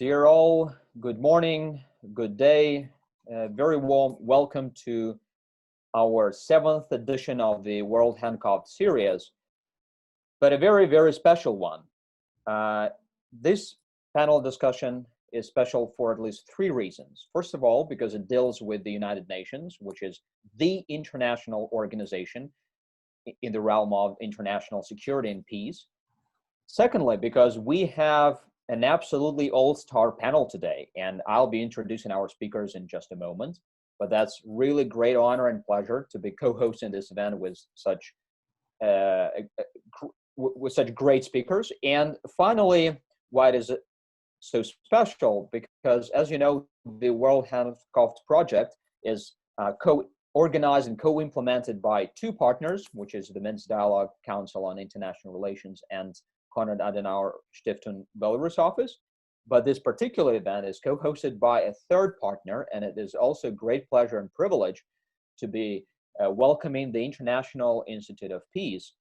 Dear all, good morning, good day. Very warm welcome to our 7th edition of the World HandCOV'd series, but a very, very special one. This panel discussion is special for at least 3 reasons. First of all, because it deals with the United Nations, which is the international organization in the realm of international security and peace. Secondly, because we have an absolutely all-star panel today, and I'll be introducing our speakers in just a moment, but that's really great honor and pleasure to be co-hosting this event with such great speakers. And finally, why it is so special, because as you know, the World HandCOV'd project is co-organized and co-implemented by 2 partners, which is the Minsk Dialogue Council on International Relations and Konrad Adenauer Stiftung Belarus office. But this particular event is co-hosted by a 3rd partner, and it is also great pleasure and privilege to be welcoming the International Institute of Peace.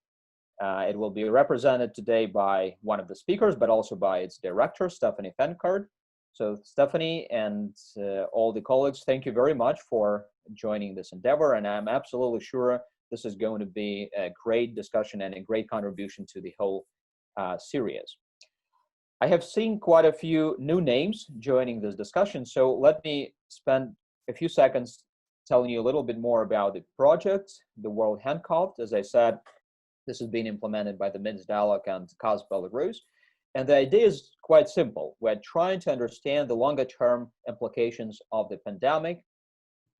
It will be represented today by one of the speakers, but also by its director, Stephanie Fenkard. So Stephanie and all the colleagues, thank you very much for joining this endeavor, and I'm absolutely sure this is going to be a great discussion and a great contribution to the whole series. I have seen quite a few new names joining this discussion, so let me spend a few seconds telling you a little bit more about the project, the World HandCOV'd. As I said, this is being implemented by the Minsk Dialogue and KAS Belarus, and the idea is quite simple. We're trying to understand the longer-term implications of the pandemic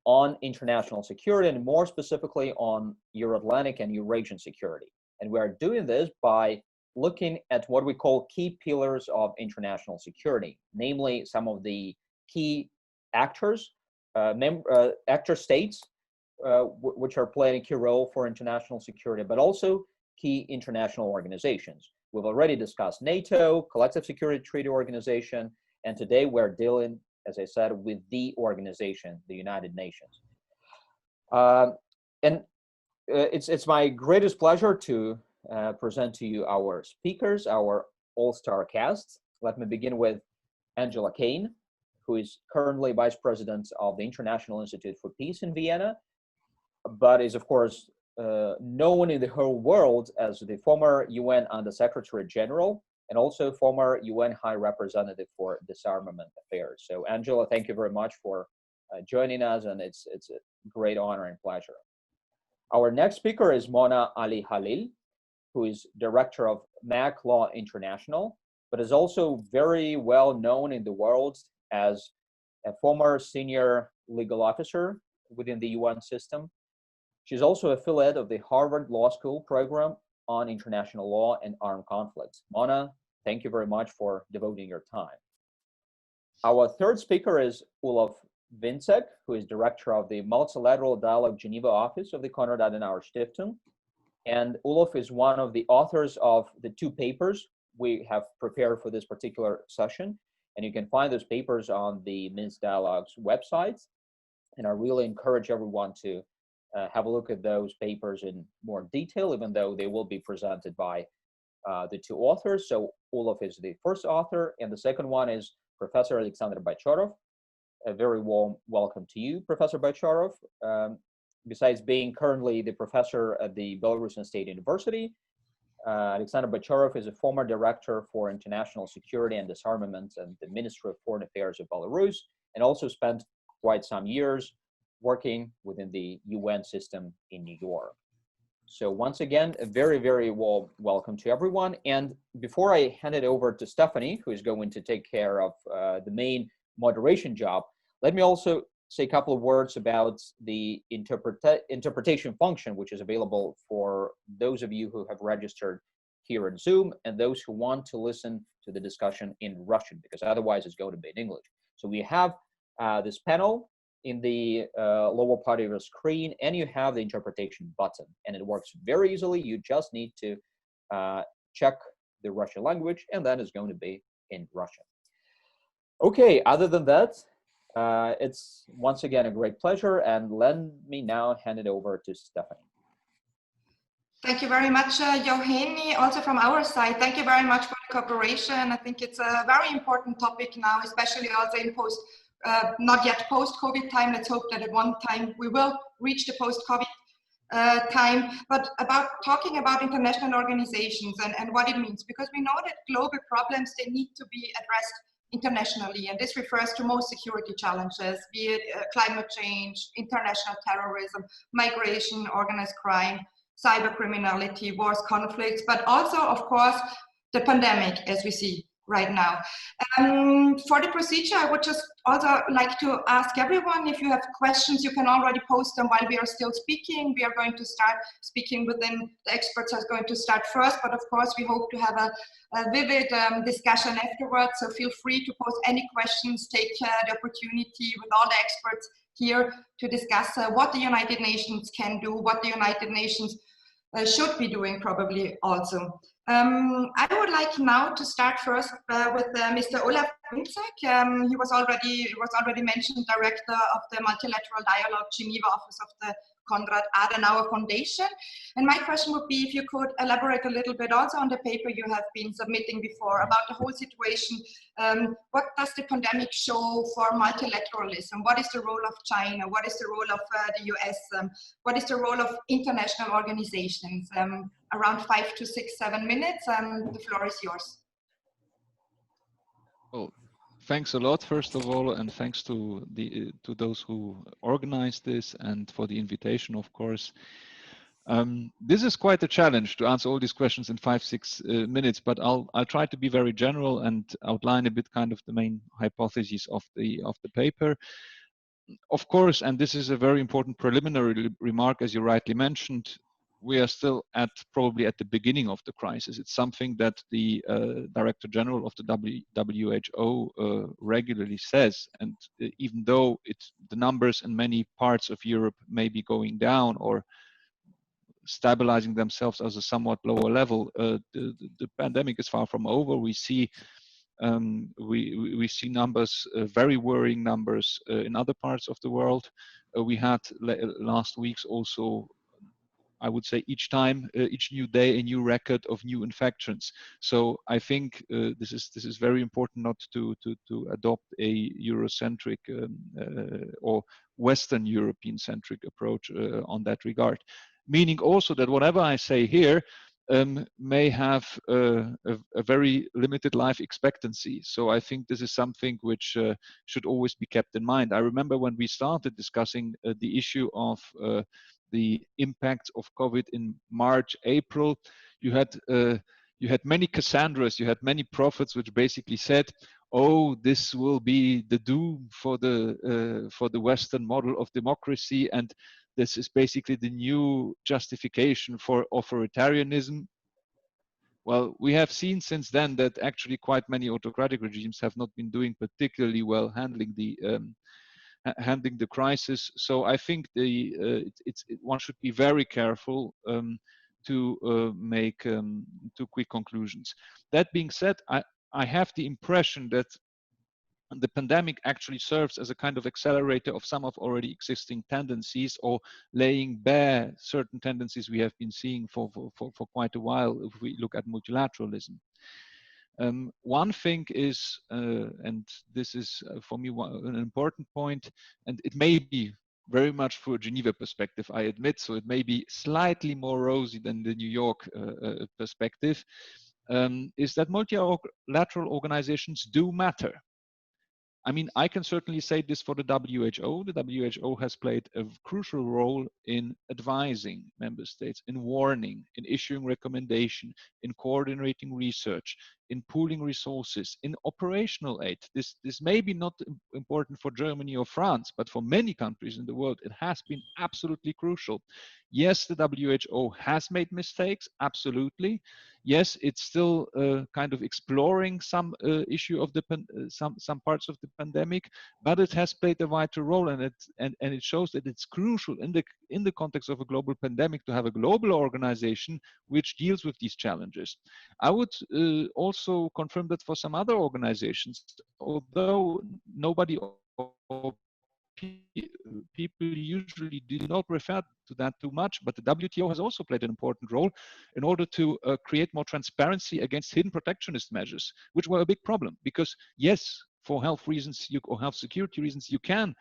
on international security, and more specifically on Euro-Atlantic and Eurasian security. And we're doing this by looking at what we call key pillars of international security, namely some of the key actors, actor states, which are playing a key role for international security, but also key international organizations. We've already discussed NATO, Collective Security Treaty Organization, and today we're dealing, as I said, with the organization, the United Nations. It's my greatest pleasure to present to you our speakers, our all-star cast. Let me begin with Angela Kane, who is currently Vice President of the International Institute for Peace in Vienna, but is, of course, known in the whole world as the former UN Under-Secretary General and also former UN High Representative for Disarmament Affairs. So, Angela, thank you very much for joining us, and it's a great honor and pleasure. Our next speaker is Mona Ali Halil, who is director of MAC Law International, but is also very well known in the world as a former senior legal officer within the UN system. She's also affiliate of the Harvard Law School program on international law and armed conflicts. Mona, thank you very much for devoting your time. Our 3rd speaker is Olaf Vincek, who is director of the Multilateral Dialogue Geneva office of the Konrad Adenauer Stiftung. And Olaf is one of the authors of the 2 papers we have prepared for this particular session. And you can find those papers on the Minsk Dialogue's website. And I really encourage everyone to have a look at those papers in more detail, even though they will be presented by the 2 authors. So Olaf is the 1st author, and the second one is Professor Alexander Bacharov. A very warm welcome to you, Professor Bacharov. Besides being currently the professor at the Belarusian State University, Alexander Bacharov is a former director for international security and disarmament at the Ministry of Foreign Affairs of Belarus, and also spent quite some years working within the UN system in New York. So once again, a very, very warm welcome to everyone. And before I hand it over to Stephanie, who is going to take care of the main moderation job, let me also say a couple of words about the interpretation function, which is available for those of you who have registered here in Zoom and those who want to listen to the discussion in Russian, because otherwise it's going to be in English. So we have this panel in the lower part of your screen, and you have the interpretation button, and it works very easily. You just need to check the Russian language, and then it's going to be in Russian. Okay, other than that, it's once again a great pleasure, and let me now hand it over to Stephanie. Thank you very much, Joachim. Also from our side, thank you very much for the cooperation. I think it's a very important topic now, especially also in not yet post-COVID time. Let's hope that at one time we will reach the post-COVID time, but about talking about international organizations and what it means, because we know that global problems, they need to be addressed internationally, and this refers to most security challenges, be it climate change, international terrorism, migration, organized crime, cyber criminality, wars, conflicts, but also, of course, the pandemic as we see right now. For the procedure, I would just also like to ask everyone, if you have questions, you can already post them while we are still speaking. We are going to start speaking within, the experts are going to start first, but of course we hope to have a vivid discussion afterwards, so feel free to post any questions, take the opportunity with all the experts here to discuss what the United Nations can do, what the United Nations should be doing probably also. I would like now to start first with Mr. Olaf Winczak. He was already mentioned, director of the Multilateral Dialogue Geneva office of the Konrad Adenauer Foundation. And my question would be if you could elaborate a little bit also on the paper you have been submitting before about the whole situation. What does the pandemic show for multilateralism? What is the role of China? What is the role of the US? What is the role of international organizations? Around 5 to 6, 7 minutes. The floor is yours. Well, thanks a lot, first of all, and thanks to those who organized this and for the invitation, of course. This is quite a challenge to answer all these questions in 5, 6 minutes, but I'll try to be very general and outline a bit kind of the main hypotheses of the paper. Of course, and this is a very important preliminary remark, as you rightly mentioned, we are still probably at the beginning of the crisis. It's something that the Director General of the WHO regularly says, and even though the numbers in many parts of Europe may be going down or stabilizing themselves as a somewhat lower level, the pandemic is far from over. We see numbers, very worrying numbers in other parts of the world. We had last week's also, I would say, each new day, a new record of new infections. So I think this is very important not to adopt a Eurocentric or Western European centric approach on that regard. Meaning also that whatever I say here may have a very limited life expectancy. So I think this is something which should always be kept in mind. I remember when we started discussing the issue of the impact of COVID in March, April, you had many Cassandras, you had many prophets which basically said, oh, this will be the doom for the Western model of democracy, and this is basically the new justification for authoritarianism. Well, we have seen since then that actually quite many autocratic regimes have not been doing particularly well handling the crisis. So I think one should be very careful to make too quick conclusions. That being said, I have the impression that the pandemic actually serves as a kind of accelerator of some of already existing tendencies, or laying bare certain tendencies we have been seeing for quite a while if we look at multilateralism. One thing is, and this is for me an important point, and it may be very much through a Geneva perspective, I admit, so it may be slightly more rosy than the New York perspective, is that multilateral organizations do matter. I mean, I can certainly say this for the WHO. The WHO has played a crucial role in advising member states, in warning, in issuing recommendation, in coordinating research, in pooling resources, in operational aid. This may be not important for Germany or France, but for many countries in the world, it has been absolutely crucial. Yes, the WHO has made mistakes, absolutely. Yes, it's still kind of exploring some issue of some parts of the pandemic, but it has played a vital role, and it shows that it's crucial in the context of a global pandemic to have a global organization which deals with these challenges. I would also confirm that for some other organizations, although nobody people usually do not refer to that too much, but the WTO has also played an important role in order to create more transparency against hidden protectionist measures, which were a big problem. Because yes, for health reasons or health security reasons, you can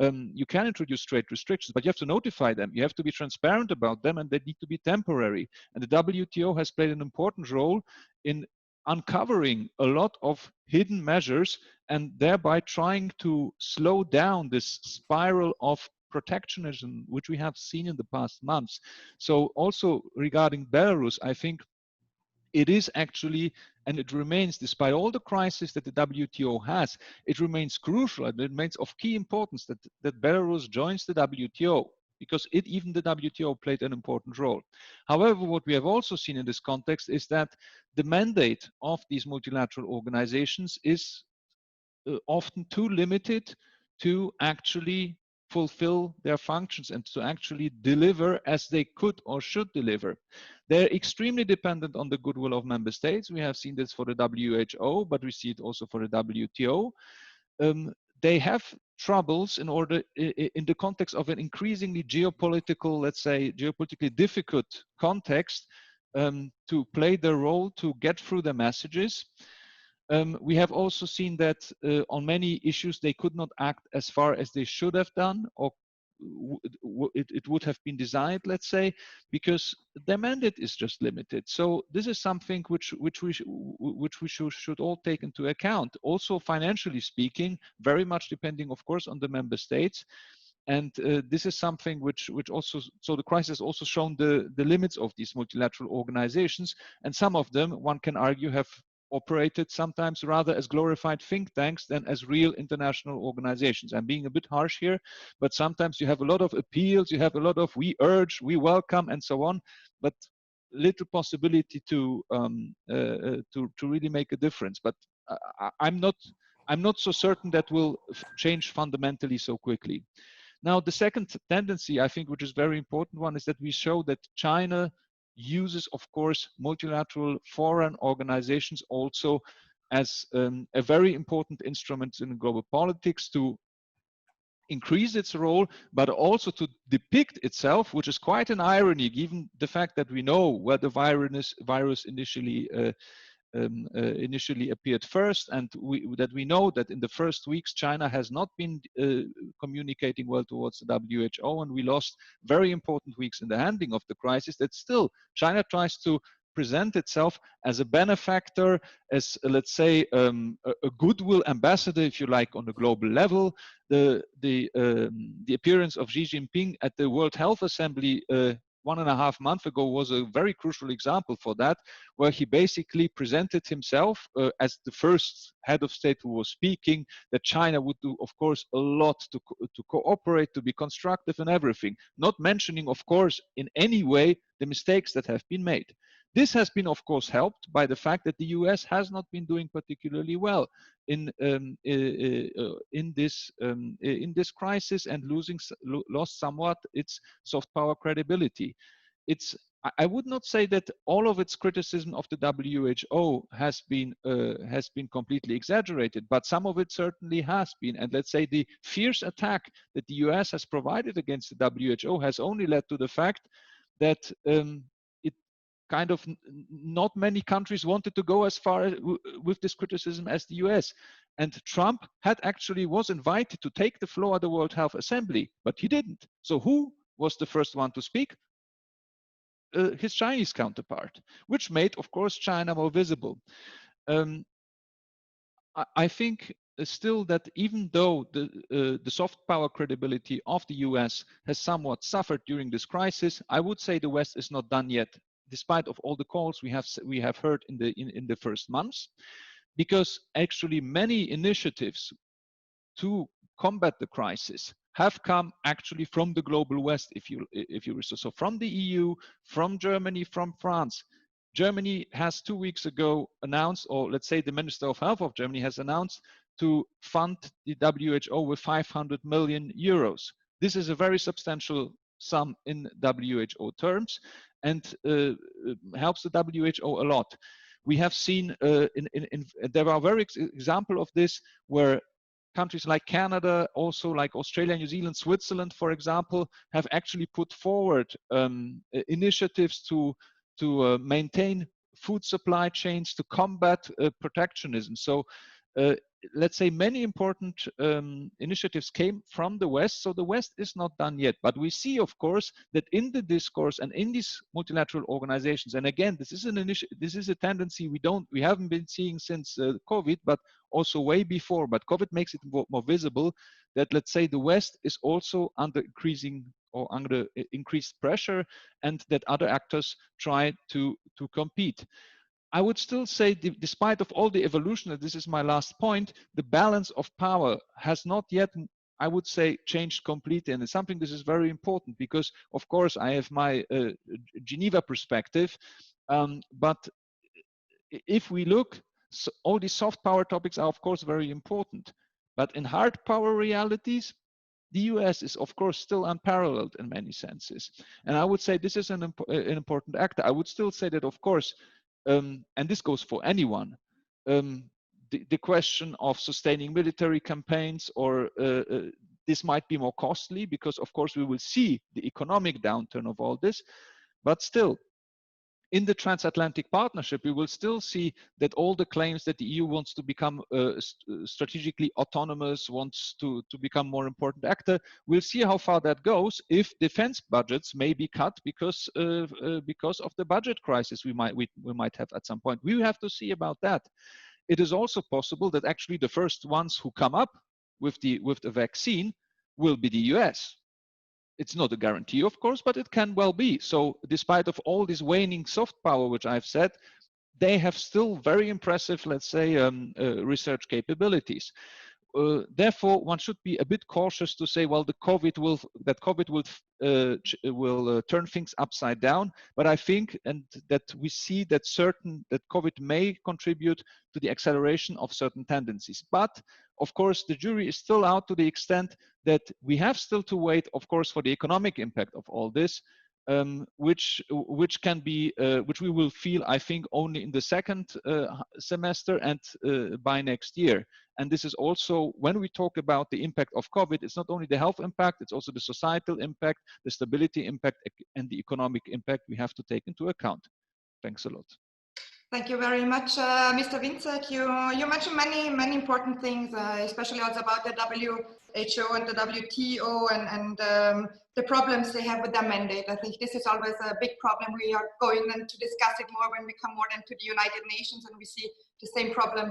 introduce trade restrictions, but you have to notify them. You have to be transparent about them, and they need to be temporary. And the WTO has played an important role in uncovering a lot of hidden measures and thereby trying to slow down this spiral of protectionism, which we have seen in the past months. So also regarding Belarus, I think it is actually, and it remains, despite all the crises that the WTO has, it remains crucial and it remains of key importance that Belarus joins the WTO, because even the WTO played an important role. However, what we have also seen in this context is that the mandate of these multilateral organizations is often too limited to actually fulfill their functions and to actually deliver as they could or should deliver. They're extremely dependent on the goodwill of member states. We have seen this for the WHO, but we see it also for the WTO. They have troubles in the context of an increasingly geopolitical, let's say, geopolitically difficult context, to play their role, to get through the messages. We have also seen that on many issues they could not act as far as they should have done, or it would have been desired, let's say, because their mandate is just limited. So this is something which we should all take into account. Also, financially speaking, very much depending, of course, on the member states. And this is something which also, so the crisis has also shown the limits of these multilateral organizations, and some of them, one can argue, have operated sometimes rather as glorified think tanks than as real international organizations. I'm being a bit harsh here, but sometimes you have a lot of appeals, you have a lot of we urge, we welcome, and so on, but little possibility to really make a difference. But I'm not so certain that will change fundamentally so quickly. Now, the second tendency, I think, which is very important one, is that we show that China uses, of course, multilateral foreign organizations also as a very important instrument in global politics to increase its role, but also to depict itself, which is quite an irony, given the fact that we know where the virus initially appeared first, and we know that in the first weeks China has not been communicating well towards the WHO, and we lost very important weeks in the handling of the crisis. That still China tries to present itself as a benefactor, as let's say a goodwill ambassador, if you like, on a global level. The appearance of Xi Jinping at the World Health Assembly 1.5 months ago was a very crucial example for that, where he basically presented himself as the first head of state who was speaking, that China would do, of course, a lot to cooperate, to be constructive and everything, not mentioning, of course, in any way the mistakes that have been made. This has been, of course, helped by the fact that the US has not been doing particularly well in this crisis, and lost somewhat its soft power credibility. I would not say that all of its criticism of the WHO has been completely exaggerated, but some of it certainly has been. And let's say the fierce attack that the US has provided against the WHO has only led to the fact that kind of not many countries wanted to go as far with this criticism as the US. And Trump was invited to take the floor at the World Health Assembly, but he didn't. So who was the first one to speak? His Chinese counterpart, which made, of course, China more visible. I think still that even though the soft power credibility of the US has somewhat suffered during this crisis, I would say the West is not done yet, despite of all the calls we have heard in the first months, because actually many initiatives to combat the crisis have come actually from the global West, if you wish. So from the EU, from Germany, from France. Germany has 2 weeks ago announced, or let's say the Minister of Health of Germany has announced, to fund the WHO with 500 million euros. This is a very substantial sum in WHO terms, and helps the WHO a lot. We have seen, there are very examples of this, where countries like Canada, also like Australia, New Zealand, Switzerland, for example, have actually put forward initiatives to maintain food supply chains, to combat protectionism. So let's say many important initiatives came from the West, so the West is not done yet. But we see, of course, that in the discourse and in these multilateral organizations, and again, this is a tendency we haven't been seeing since COVID, but also way before. But COVID makes it more visible that, let's say, the West is also under increased pressure, and that other actors try to compete. I would still say, despite of all the evolution, and this is my last point, the balance of power has not yet, I would say, changed completely. And it's something this is very important because, of course, I have my Geneva perspective. But if we look, so all these soft power topics are, of course, very important. But in hard power realities, the US is, of course, still unparalleled in many senses. And I would say this is an important actor. I would still say that, of course, and this goes for anyone, the question of sustaining military campaigns or this might be more costly because, of course, we will see the economic downturn of all this. But still, in the transatlantic partnership, we will still see that all the claims that the EU wants to become strategically autonomous, wants to become more important actor, we'll see how far that goes if defense budgets may be cut because of the budget crisis we might have at some point. We have to see about that. It is also possible that actually the first ones who come up with the vaccine will be the US. It's not a guarantee, of course, but it can well be. So despite of all this waning soft power, which I've said, they have still very impressive, let's say, research capabilities. Therefore, one should be a bit cautious to say, well, COVID will turn things upside down. But I think, and that we see that COVID may contribute to the acceleration of certain tendencies. But of course, the jury is still out to the extent that we have still to wait, of course, for the economic impact of all this. Which we will feel, I think, only in the second semester and by next year. And this is also, when we talk about the impact of COVID, it's not only the health impact, it's also the societal impact, the stability impact, and the economic impact we have to take into account. Thanks a lot. Thank you very much, Mr. Winczek. You mentioned many important things, especially also about the WHO and the WTO and the problems they have with their mandate. I think this is always a big problem. We are going then to discuss it more when we come more into the United Nations and we see the same problem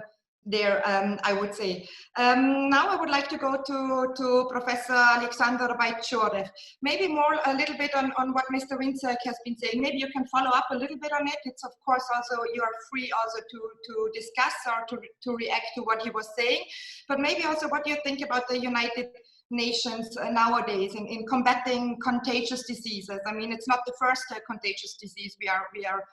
there, I would say. Now I would like to go to Professor Alexander Bajtjorev. Maybe a little bit on what Mr. Winczek has been saying. Maybe you can follow up a little bit on it. It's of course also, you are free also to discuss or to react to what he was saying, but maybe also what you think about the United Nations nowadays in combating contagious diseases. I mean, it's not the first contagious disease we are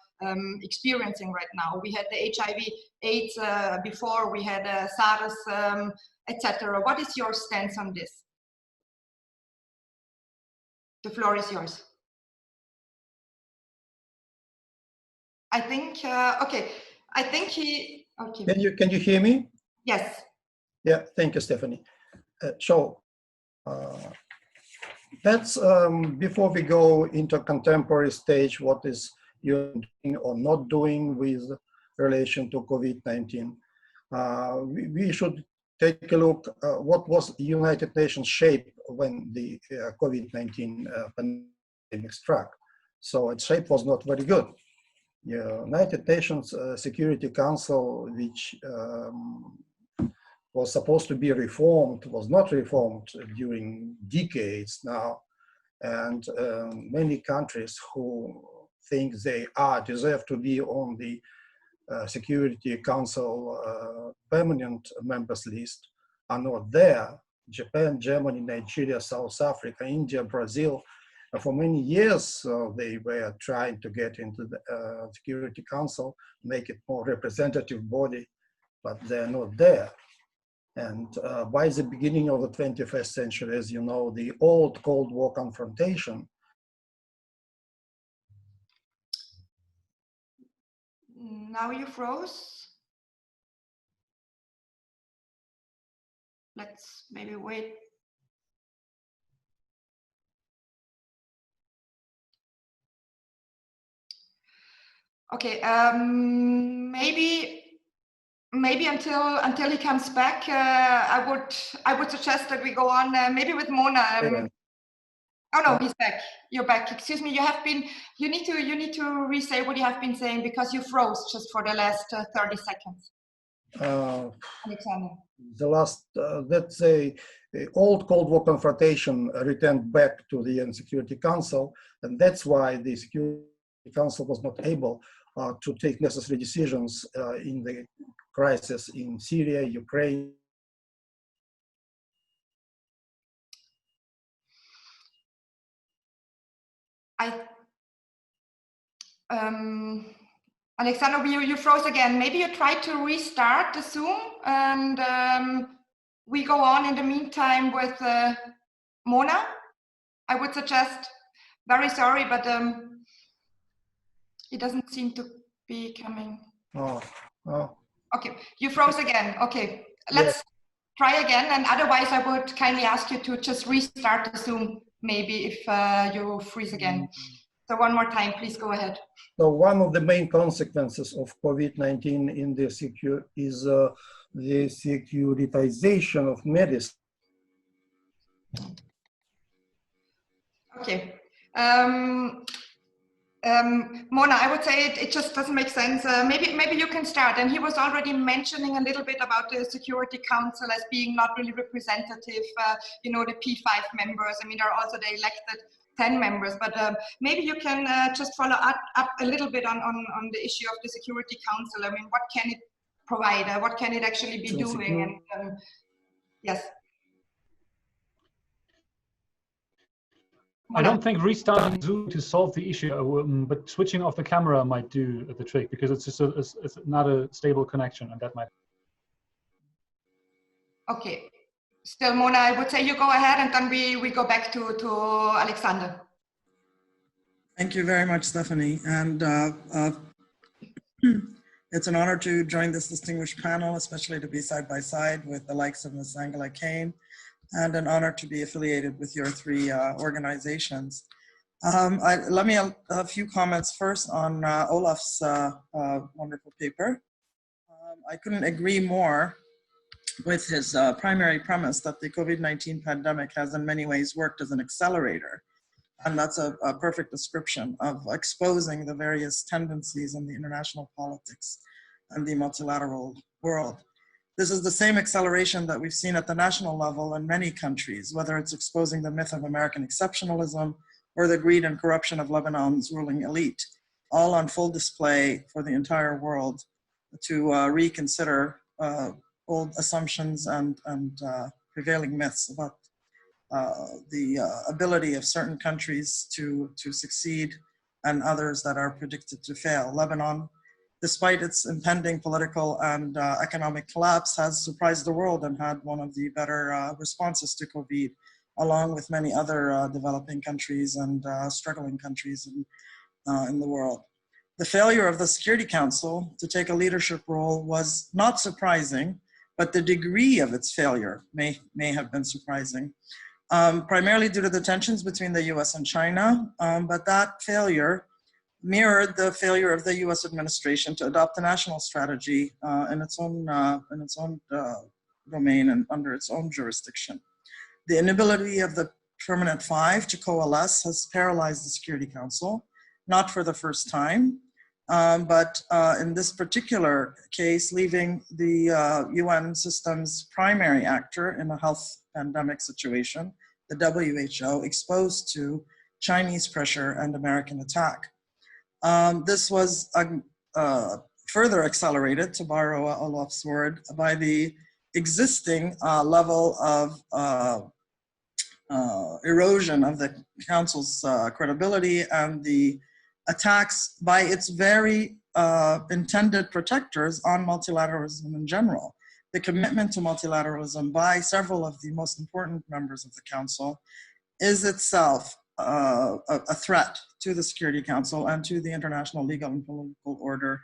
experiencing right now. We had the HIV/AIDS before, we had SARS, etc. What is your stance on this? The floor is yours. I think, okay, I think he, okay. Can you hear me? Yes. Yeah, thank you, Stephanie. That's before we go into a contemporary stage, what is you doing or not doing with relation to COVID-19. We should take a look what was United Nations shape when the COVID-19 pandemic struck. So its shape was not very good. United Nations Security Council, which was supposed to be reformed, was not reformed during decades now. And many countries who think they deserve to be on the Security Council permanent members list are not there. Japan, Germany, Nigeria, South Africa, India, Brazil. For many years, they were trying to get into the Security Council, make it more representative body, but they're not there. And by the beginning of the 21st century, as you know, the old Cold War confrontation. Now you froze. let's maybe wait. Okay, maybe until he comes back, I would suggest that we go on maybe with Mona. Oh no, he's back. You're back. Excuse me. You need to re-say what you have been saying because you froze just for the last 30 seconds. Alexander. The last, let's say, the old Cold War confrontation returned back to the UN Security Council, and that's why the Security Council was not able to take necessary decisions in the crisis in Syria, Ukraine. Alexander, you froze again. Maybe you try to restart the Zoom and we go on in the meantime with Mona. I would suggest, very sorry, but it doesn't seem to be coming. Okay, you froze again. Okay, let's try again. And otherwise, I would kindly ask you to just restart the Zoom, maybe if you freeze again. So one more time, please go ahead. So one of the main consequences of COVID-19 in the is the securitization of medicine. Okay. Mona, I would say it just doesn't make sense. Maybe you can start. And he was already mentioning a little bit about the Security Council as being not really representative. You know, the P5 members. I mean, there are also the elected 10 members, but maybe you can just follow up a little bit on the issue of the Security Council. I mean, what can it provide? What can it actually be doing? And yes. I don't think restarting Zoom to solve the issue, but switching off the camera might do the trick because it's just it's not a stable connection, and that might. Okay. Still, Mona, I would say you go ahead and then we go back to Alexander. Thank you very much, Stephanie. And it's an honor to join this distinguished panel, especially to be side by side with the likes of Ms. Angela Kane, and an honor to be affiliated with your three organizations. Let me a few comments first on Olaf's wonderful paper. I couldn't agree more with his primary premise that the COVID-19 pandemic has in many ways worked as an accelerator. And that's a perfect description of exposing the various tendencies in the international politics and the multilateral world. This is the same acceleration that we've seen at the national level in many countries, whether it's exposing the myth of American exceptionalism or the greed and corruption of Lebanon's ruling elite, all on full display for the entire world to reconsider old assumptions and prevailing myths about the ability of certain countries to succeed and others that are predicted to fail. Lebanon, despite its impending political and economic collapse, has surprised the world and had one of the better responses to COVID, along with many other developing countries and struggling countries in the world. The failure of the Security Council to take a leadership role was not surprising, but the degree of its failure may have been surprising, primarily due to the tensions between the US and China, but that failure mirrored the failure of the US administration to adopt a national strategy in its own domain and under its own jurisdiction. The inability of the Permanent Five to coalesce has paralyzed the Security Council, not for the first time, but in this particular case, leaving the UN system's primary actor in a health pandemic situation, the WHO, exposed to Chinese pressure and American attack. This was further accelerated, to borrow Olaf's word, by the existing level of erosion of the Council's credibility and the attacks by its very intended protectors on multilateralism in general. The commitment to multilateralism by several of the most important members of the Council is itself a threat to the Security Council and to the international legal and political order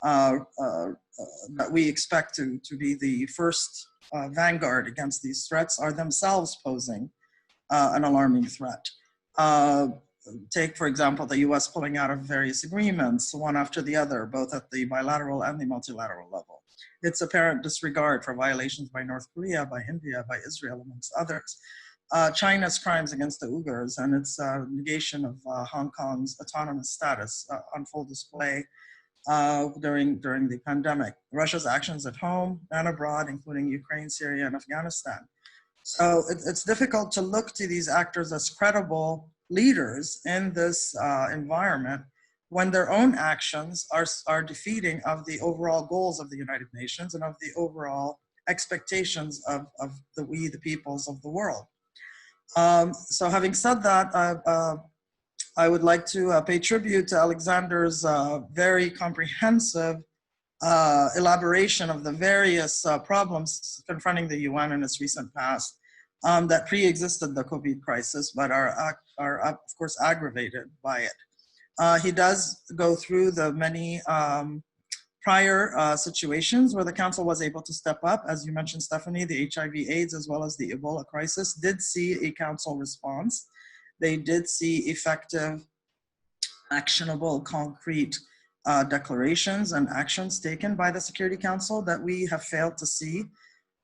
that we expect to be the first vanguard against these threats are themselves posing an alarming threat. Take, for example, the US pulling out of various agreements, one after the other, both at the bilateral and the multilateral level. Its apparent disregard for violations by North Korea, by India, by Israel, amongst others. China's crimes against the Uyghurs and its negation of Hong Kong's autonomous status on full display during the pandemic. Russia's actions at home and abroad, including Ukraine, Syria, and Afghanistan. So it's difficult to look to these actors as credible leaders in this environment when their own actions are defeating of the overall goals of the United Nations and of the overall expectations of the peoples of the world. So having said that, I would like to pay tribute to Alexander's very comprehensive elaboration of the various problems confronting the UN in its recent past that pre-existed the COVID crisis, but are of course aggravated by it. He does go through the many prior situations where the Council was able to step up. As you mentioned, Stephanie, the HIV/AIDS as well as the Ebola crisis did see a Council response. They did see effective, actionable, concrete declarations and actions taken by the Security Council that we have failed to see.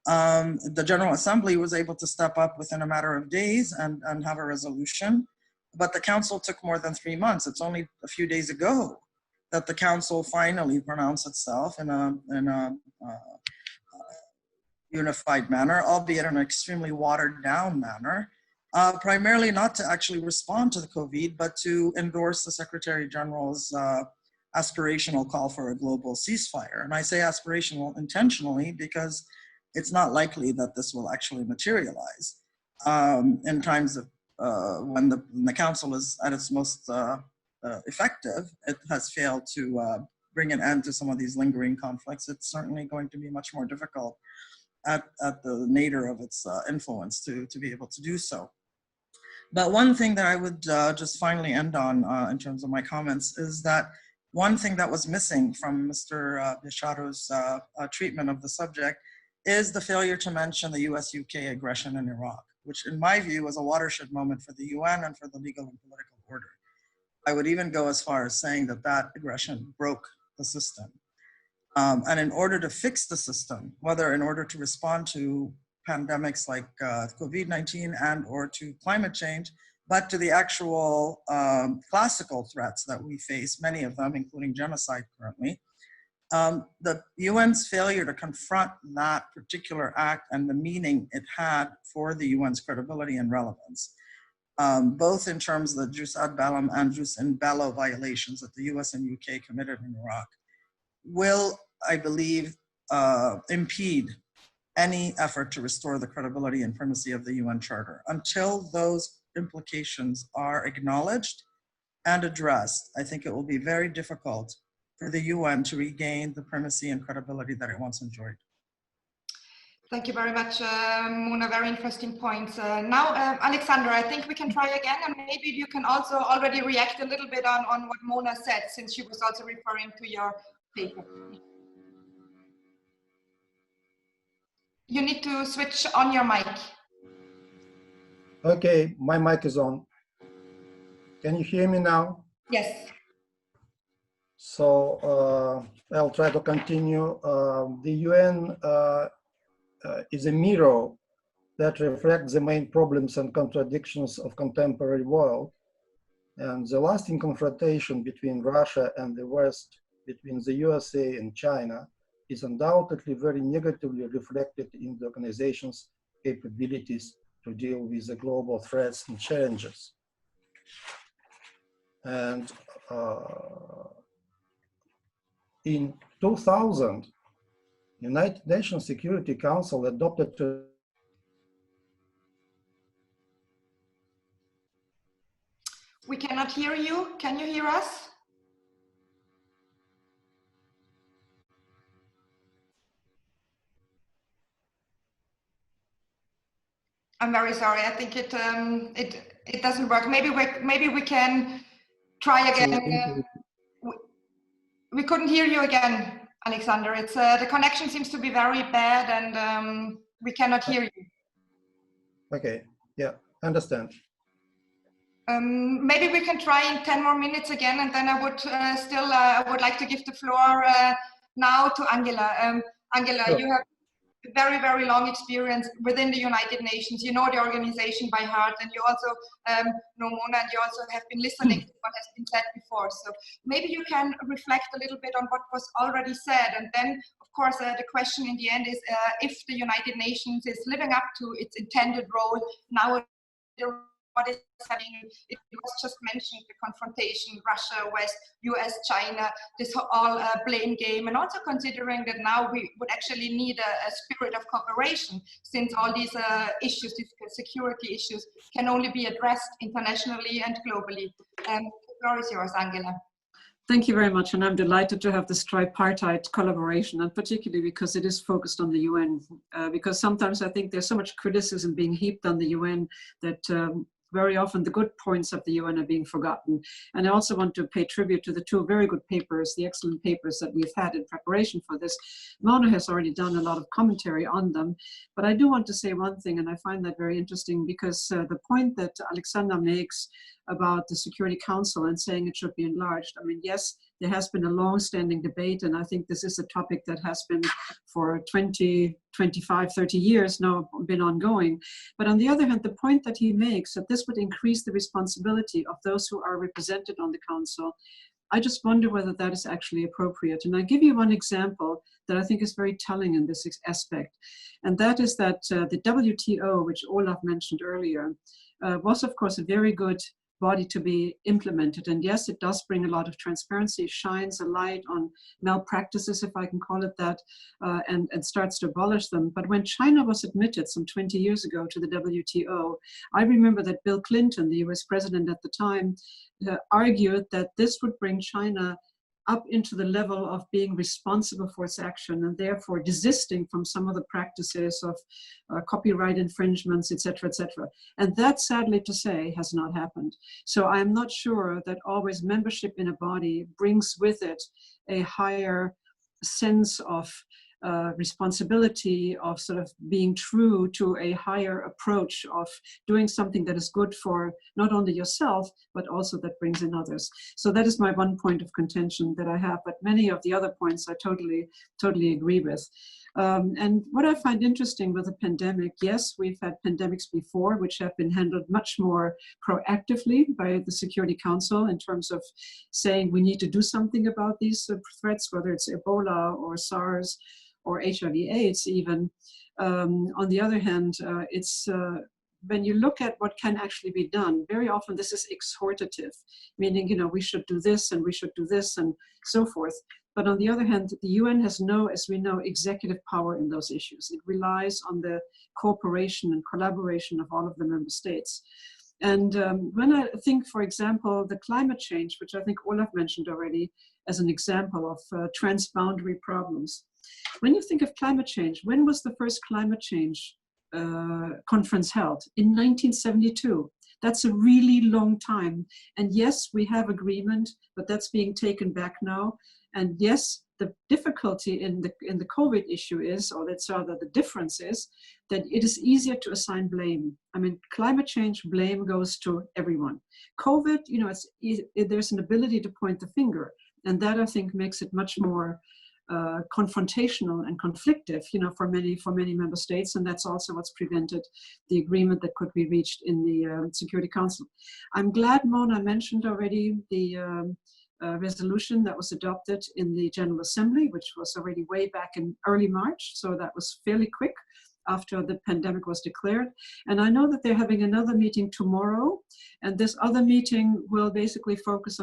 The General Assembly was able to step up within a matter of days and have a resolution, but the Council took more than 3 months. It's only a few days ago that the Council finally pronounced itself in a unified manner, albeit in an extremely watered down manner, primarily not to actually respond to the COVID, but to endorse the Secretary General's aspirational call for a global ceasefire. And I say aspirational intentionally because it's not likely that this will actually materialize in times of when the Council is at its most effective. It has failed to bring an end to some of these lingering conflicts. It's certainly going to be much more difficult at the nadir of its influence to be able to do so. But one thing that I would just finally end on in terms of my comments is that one thing that was missing from Mr. Bisharo's treatment of the subject is the failure to mention the US-UK aggression in Iraq, which in my view was a watershed moment for the UN and for the legal and political order. I would even go as far as saying that that aggression broke the system. And in order to fix the system, whether in order to respond to pandemics like COVID-19 and or to climate change, but to the actual classical threats that we face, many of them, including genocide currently, the UN's failure to confront that particular act and the meaning it had for the UN's credibility and relevance, both in terms of the jus ad bellum and jus in bello violations that the US and UK committed in Iraq, will, I believe, impede any effort to restore the credibility and primacy of the UN Charter. Until those implications are acknowledged and addressed, I think it will be very difficult for the UN to regain the primacy and credibility that it once enjoyed. Thank you very much, Mona. Very interesting points. Now, Alexander, I think we can try again, and maybe you can also already react a little bit on what Mona said, since she was also referring to your paper. You need to switch on your mic. Okay, my mic is on. Can you hear me now? Yes. So I'll try to continue. The UN is a mirror that reflects the main problems and contradictions of contemporary world. And the lasting confrontation between Russia and the West, between the USA and China, is undoubtedly very negatively reflected in the organization's capabilities to deal with the global threats and challenges. And in 2000, United Nations Security Council adopted We cannot hear you. Can you hear us? I'm very sorry. I think it doesn't work. Maybe we can try again. We couldn't hear you again, Alexander. It's the connection seems to be very bad, and we cannot hear you. Okay, yeah, understand. Maybe we can try in 10 more minutes again, and then I would I would like to give the floor now to Angela. Angela, Sure. you have very, very long experience within the United Nations. You know the organization by heart, and you also know Mona, and you also have been listening to what has been said before. So maybe you can reflect a little bit on what was already said, and then, of course, the question in the end is if the United Nations is living up to its intended role now. What is happening? It was just mentioned, the confrontation, Russia, West, US, China, this all blame game, and also considering that now we would actually need a spirit of cooperation, since all these issues, these security issues, can only be addressed internationally and globally. The floor is yours, Angela. Thank you very much, and I'm delighted to have this tripartite collaboration, and particularly because it is focused on the UN, because sometimes I think there's so much criticism being heaped on the UN that very often the good points of the UN are being forgotten. And I also want to pay tribute to the two very good papers, the excellent papers that we've had in preparation for this. Mona has already done a lot of commentary on them, but I do want to say one thing, and I find that very interesting, because the point that Alexander makes about the Security Council and saying it should be enlarged. I mean, yes, there has been a long-standing debate, and I think this is a topic that has been for 20, 25, 30 years now been ongoing. But on the other hand, the point that he makes, that this would increase the responsibility of those who are represented on the council, I just wonder whether that is actually appropriate. And I give you one example that I think is very telling in this aspect. And that is that the WTO, which Olaf mentioned earlier, was of course a very good body to be implemented. And yes, it does bring a lot of transparency, shines a light on malpractices, if I can call it that, and starts to abolish them. But when China was admitted some 20 years ago to the WTO, I remember that Bill Clinton, the US president at the time, argued that this would bring China up into the level of being responsible for its action and therefore desisting from some of the practices of copyright infringements, et cetera, et cetera. And that, sadly to say, has not happened. So I'm not sure that always membership in a body brings with it a higher sense of responsibility, of sort of being true to a higher approach of doing something that is good for not only yourself, but also that brings in others. So that is my one point of contention that I have, but many of the other points I totally agree with. And what I find interesting with the pandemic, yes, we've had pandemics before, which have been handled much more proactively by the Security Council in terms of saying we need to do something about these threats, whether it's Ebola or SARS, or HIV/AIDS even. On the other hand, it's when you look at what can actually be done, very often this is exhortative, meaning, you know, we should do this and we should do this and so forth. But on the other hand, the UN has no, as we know, executive power in those issues. It relies on the cooperation and collaboration of all of the member states. And when I think, for example, the climate change, which I think Olaf mentioned already as an example of transboundary problems. When you think of climate change, when was the first climate change conference held? In 1972. That's a really long time. And yes, we have agreement, but that's being taken back now. And yes, the difficulty in the COVID issue is, or let's say that the difference is, that it is easier to assign blame. I mean, climate change blame goes to everyone. COVID, you know, there's an ability to point the finger. And that, I think, makes it much more confrontational and conflictive, you know, for many member states, and that's also what's prevented the agreement that could be reached in the Security Council. I'm glad Mona mentioned already the resolution that was adopted in the General Assembly, which was already way back in early March, so that was fairly quick after the pandemic was declared. And I know that they're having another meeting tomorrow, and this other meeting will basically focus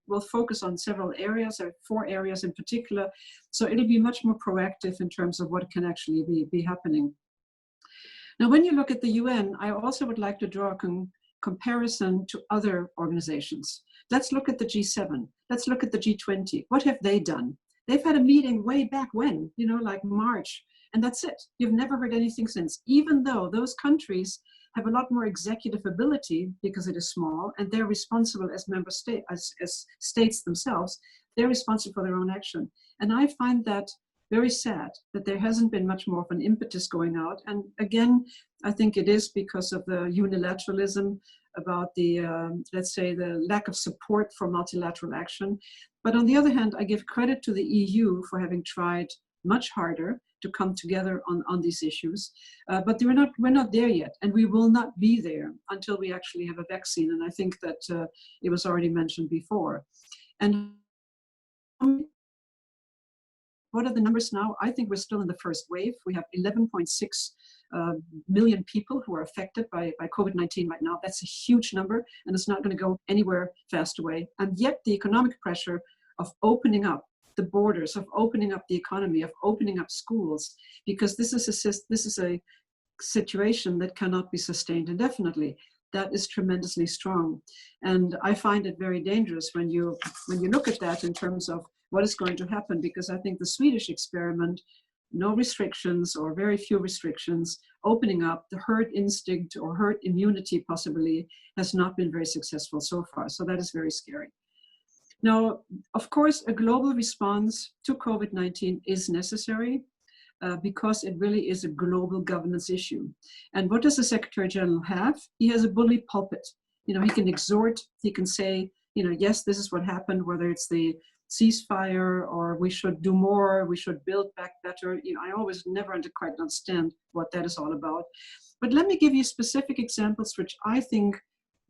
will focus on several areas, or 4 areas in particular. So it'll be much more proactive in terms of what can actually be happening. Now, when you look at the UN, I also would like to draw a comparison to other organizations. Let's look at the G7. Let's look at the G20. What have they done? They've had a meeting way back when, you know, like March. And that's it. You've never heard anything since, even though those countries have a lot more executive ability because it is small and they're responsible as member state, as states themselves. they're responsible for their own action. And I find that very sad that there hasn't been much more of an impetus going out. And again, I think it is because of the unilateralism about the, let's say, the lack of support for multilateral action. But on the other hand, I give credit to the EU for having tried much harder to come together on these issues. But we're not there yet, and we will not be there until we actually have a vaccine. And I think that it was already mentioned before. And what are the numbers now? I think we're still in the first wave. We have 11.6 million people who are affected by COVID-19 right now. That's a huge number, and it's not going to go anywhere fast away. And yet the economic pressure of opening up the borders, of opening up the economy, of opening up schools, because this is a situation that cannot be sustained indefinitely. That is tremendously strong. And I find it very dangerous when you look at that in terms of what is going to happen, because I think the Swedish experiment, no restrictions or very few restrictions, opening up the herd instinct or herd immunity possibly, has not been very successful so far. So that is very scary. Now, of course, a global response to COVID-19 is necessary because it really is a global governance issue. And what does the Secretary General have? He has a bully pulpit. You know, he can exhort, he can say, you know, yes, this is what happened, whether it's the ceasefire or we should do more, we should build back better. You know, I always never quite understand what that is all about. But let me give you specific examples which I think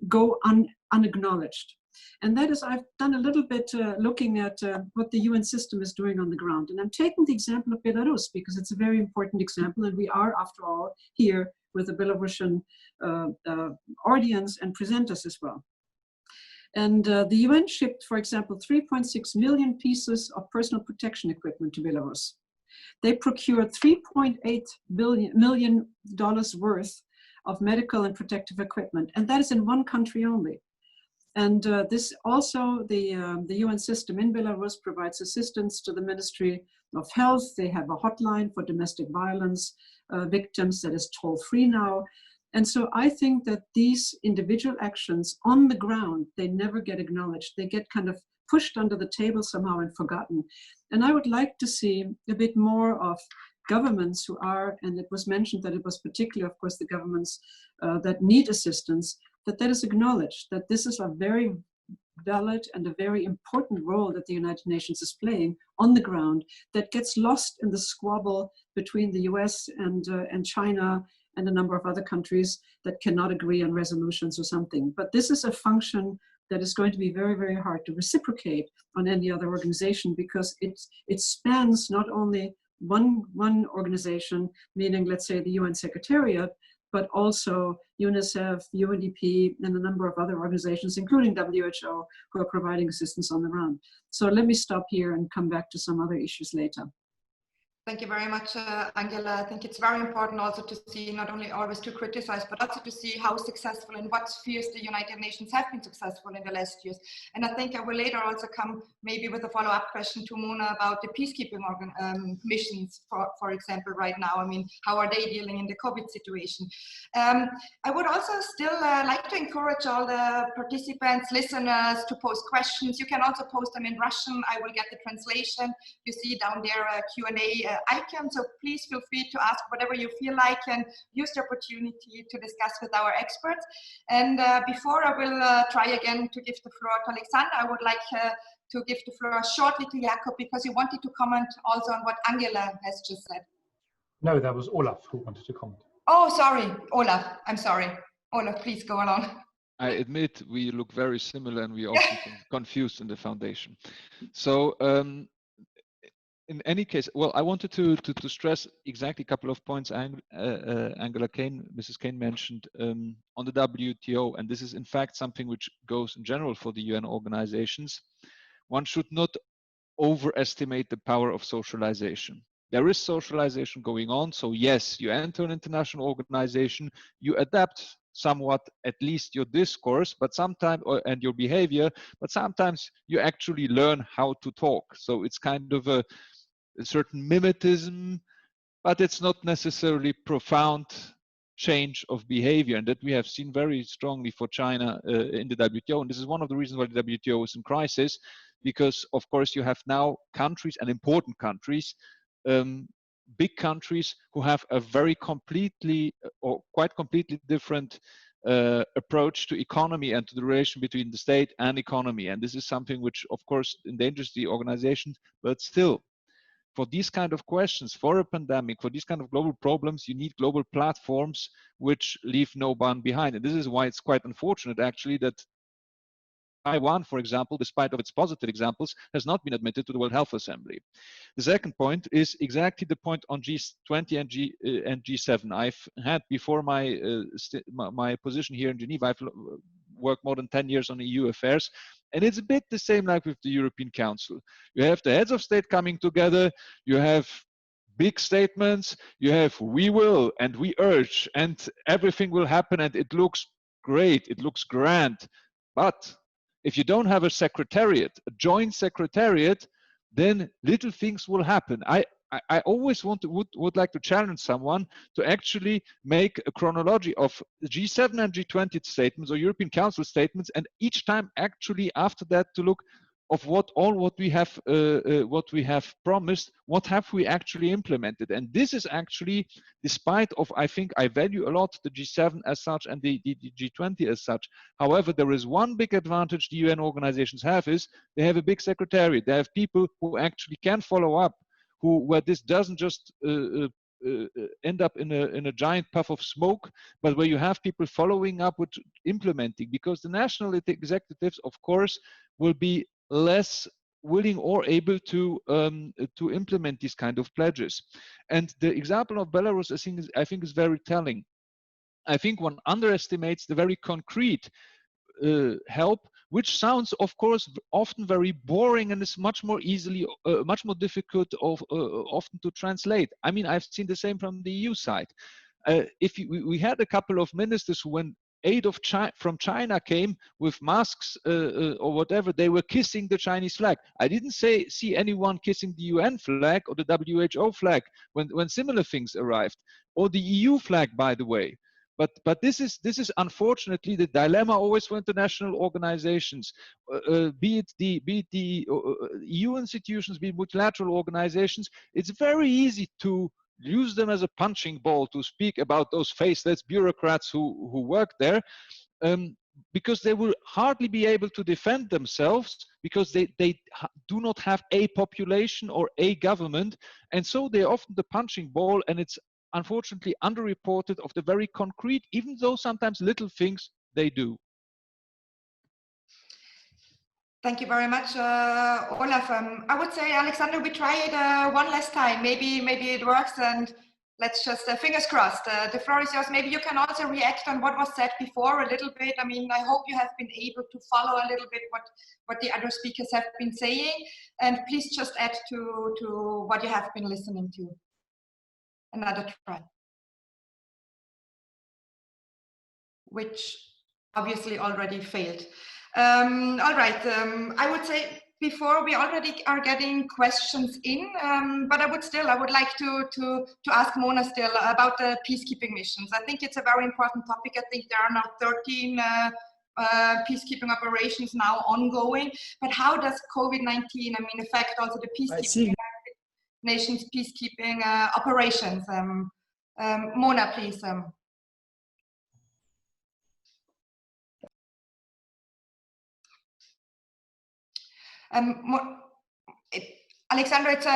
go unacknowledged. And that is, I've done a little bit looking at what the UN system is doing on the ground. And I'm taking the example of Belarus because it's a very important example. And we are, after all, here with a Belarusian audience and presenters as well. And the UN shipped, for example, 3.6 million pieces of personal protection equipment to Belarus. They procured $3.8 million worth of medical and protective equipment. And that is in one country only. And this also, the UN system in Belarus provides assistance to the Ministry of Health. They have a hotline for domestic violence victims that is toll-free now. And so I think that these individual actions on the ground, they never get acknowledged. They get kind of pushed under the table somehow and forgotten. And I would like to see a bit more of governments who are, and it was mentioned that it was particularly, of course, the governments that need assistance, that is acknowledged, that this is a very valid and a very important role that the United Nations is playing on the ground that gets lost in the squabble between the US and China and a number of other countries that cannot agree on resolutions or something. But this is a function that is going to be very, very hard to reciprocate on any other organization because it spans not only one organization, meaning let's say the UN Secretariat, but also UNICEF, UNDP, and a number of other organizations, including WHO, who are providing assistance on the ground. So let me stop here and come back to some other issues later. Thank you very much, Angela. I think it's very important also to see, not only always to criticize, but also to see how successful and what spheres the United Nations have been successful in the last years. And I think I will later also come maybe with a follow-up question to Mona about the peacekeeping missions, for example, right now. I mean, how are they dealing in the COVID situation? I would also still like to encourage all the participants, listeners to post questions. You can also post them in Russian. I will get the translation. You see down there a Q&A icon, so please feel free to ask whatever you feel like and use the opportunity to discuss with our experts. And before I will try again to give the floor to Alexander, I would like to give the floor shortly to Jakob because he wanted to comment also on what Angela has just said. No, that was Olaf who wanted to comment. Oh, sorry, Olaf. I'm sorry. Olaf, please go along. I admit we look very similar and we are often confused in the foundation. So in any case, well, I wanted to stress exactly a couple of points Angela Kane, Mrs. Kane mentioned on the WTO, and this is in fact something which goes in general for the UN organizations. One should not overestimate the power of socialization. There is socialization going on, so yes, you enter an international organization, you adapt somewhat, at least your discourse, but sometimes, and your behavior, but sometimes you actually learn how to talk. So it's kind of a certain mimetism, but it's not necessarily profound change of behavior, and that we have seen very strongly for China in the WTO. And this is one of the reasons why the WTO is in crisis, because of course you have now countries, and important countries, big countries, who have a very completely or quite completely different approach to economy and to the relation between the state and economy. And this is something which of course endangers the organization, but still, for these kind of questions, for a pandemic, for these kind of global problems, you need global platforms which leave no one behind. And this is why it's quite unfortunate actually that Taiwan, for example, despite of its positive examples, has not been admitted to the World Health Assembly. The second point is exactly the point on G20 and G7. I've had, before my position here in Geneva, I've worked more than 10 years on EU affairs, and it's a bit the same like with the European Council. You have the heads of state coming together, you have big statements, you have we will and we urge and everything will happen and it looks great, it looks grand, but if you don't have a secretariat, a joint secretariat, then little things will happen. I always would like to challenge someone to actually make a chronology of G7 and G20 statements or European Council statements, and each time actually after that to look of what we have promised, what have we actually implemented. And this is actually, despite of, I think I value a lot the G7 as such and the G20 as such. However, there is one big advantage the UN organizations have, is they have a big secretariat. They have people who actually can follow up, where this doesn't just end up in a giant puff of smoke, but where you have people following up with implementing, because the national executives, of course, will be less willing or able to implement these kind of pledges. And the example of Belarus, I think is very telling. I think one underestimates the very concrete help, which sounds, of course, often very boring and is much more difficult often to translate. I mean, I've seen the same from the EU side. We had a couple of ministers who, when aid from China came with masks or whatever, they were kissing the Chinese flag. I didn't see anyone kissing the UN flag or the WHO flag when similar things arrived, or the EU flag, by the way. But this is unfortunately the dilemma always for international organizations, be it the EU institutions, be it multilateral organizations. It's very easy to use them as a punching ball to speak about those faceless bureaucrats who work there, because they will hardly be able to defend themselves, because they do not have a population or a government, and so they're often the punching ball, and it's unfortunately underreported of the very concrete, even though sometimes little things they do. Thank you very much, Olaf. I would say, Alexander, we try it one last time. Maybe it works, and let's just fingers crossed. The floor is yours. Maybe you can also react on what was said before a little bit. I mean, I hope you have been able to follow a little bit what the other speakers have been saying, and please just add to what you have been listening to. Another try, which obviously already failed. All right, I would say before we already are getting questions in, but I would like to ask Mona still about the peacekeeping missions. I think it's a very important topic. I think there are now 13 peacekeeping operations now ongoing, but how does COVID-19, affect also the peacekeeping nations peacekeeping operations? Mona, please. Alexander, it's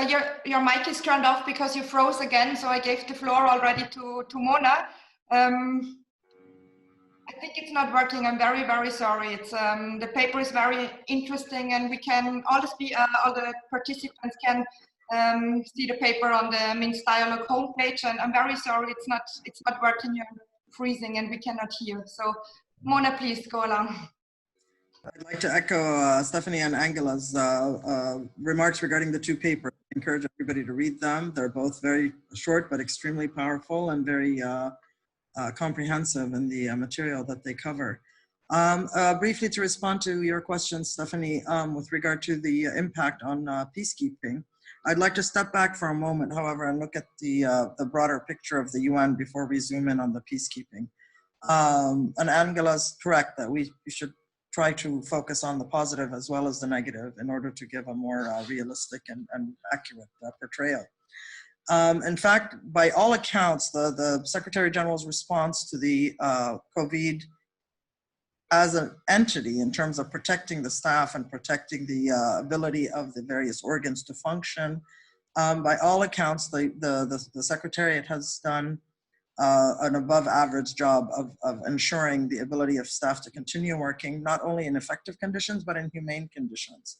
your mic is turned off because you froze again, so I gave the floor already to Mona. I think it's not working. I'm very, very sorry. It's the paper is very interesting, and we can all the participants can see the paper on the Minsk Dialogue homepage, and I'm very sorry it's not working. You're freezing and we cannot hear. So Mona, please go along. I'd like to echo Stephanie and Angela's remarks regarding the two papers. I encourage everybody to read them. They're both very short but extremely powerful and very comprehensive in the material that they cover. Briefly to respond to your question, Stephanie, with regard to the impact on peacekeeping, I'd like to step back for a moment, however, and look at the broader picture of the UN before we zoom in on the peacekeeping. And Angela's correct that we should try to focus on the positive as well as the negative in order to give a more realistic and accurate portrayal. In fact, by all accounts, the Secretary General's response to the COVID as an entity in terms of protecting the staff and protecting the ability of the various organs to function, by all accounts, the Secretariat has done an above average job of ensuring the ability of staff to continue working, not only in effective conditions, but in humane conditions.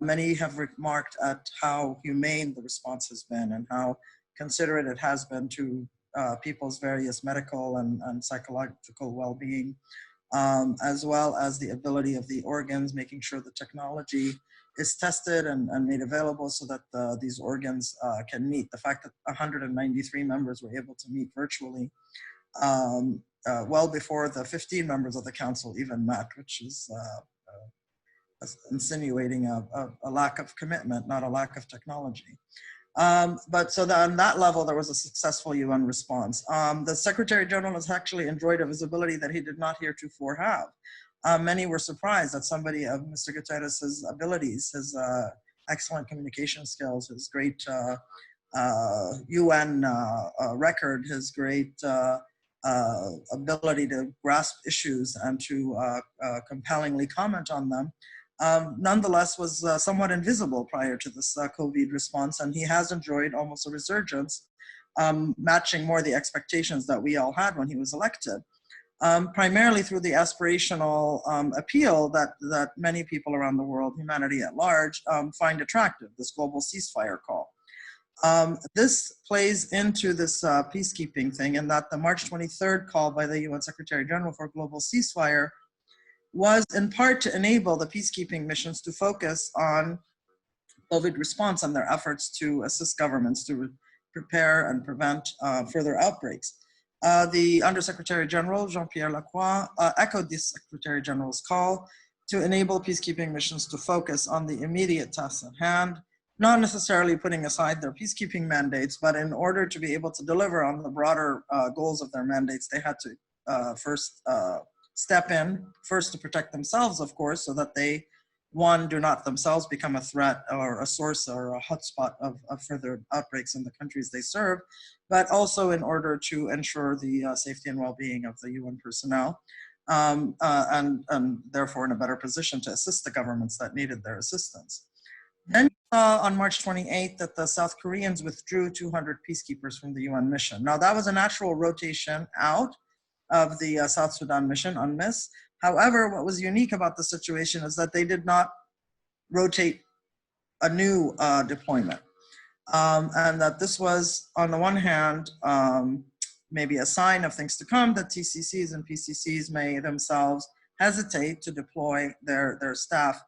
Many have remarked at how humane the response has been and how considerate it has been to people's various medical and psychological well-being, as well as the ability of the organs, making sure the technology is tested and made available so that these organs can meet. The fact that 193 members were able to meet virtually well before the 15 members of the council even met, which is insinuating a lack of commitment, not a lack of technology. But so on that level, there was a successful UN response. The Secretary General has actually enjoyed a visibility that he did not heretofore have. Many were surprised that somebody of Mr. Guterres' abilities, his excellent communication skills, his great UN record, his great ability to grasp issues and to compellingly comment on them, nonetheless was somewhat invisible prior to this COVID response, and he has enjoyed almost a resurgence, matching more the expectations that we all had when he was elected. Primarily through the aspirational appeal that many people around the world, humanity at large, find attractive, this global ceasefire call. This plays into this peacekeeping thing, in that the March 23rd call by the UN Secretary General for global ceasefire was in part to enable the peacekeeping missions to focus on COVID response and their efforts to assist governments to prepare and prevent further outbreaks. The Undersecretary General, Jean-Pierre Lacroix, echoed the Secretary General's call to enable peacekeeping missions to focus on the immediate tasks at hand, not necessarily putting aside their peacekeeping mandates, but in order to be able to deliver on the broader goals of their mandates, they had to first step in, first to protect themselves, of course, so that they, one, do not themselves become a threat or a source or a hotspot of further outbreaks in the countries they serve, but also in order to ensure the safety and well-being of the UN personnel, and therefore in a better position to assist the governments that needed their assistance. Then you saw on March 28th that the South Koreans withdrew 200 peacekeepers from the UN mission. Now that was a natural rotation out of the South Sudan mission, UNMISS. However, what was unique about the situation is that they did not rotate a new deployment. And that this was, on the one hand, maybe a sign of things to come, that TCCs and PCCs may themselves hesitate to deploy their staff,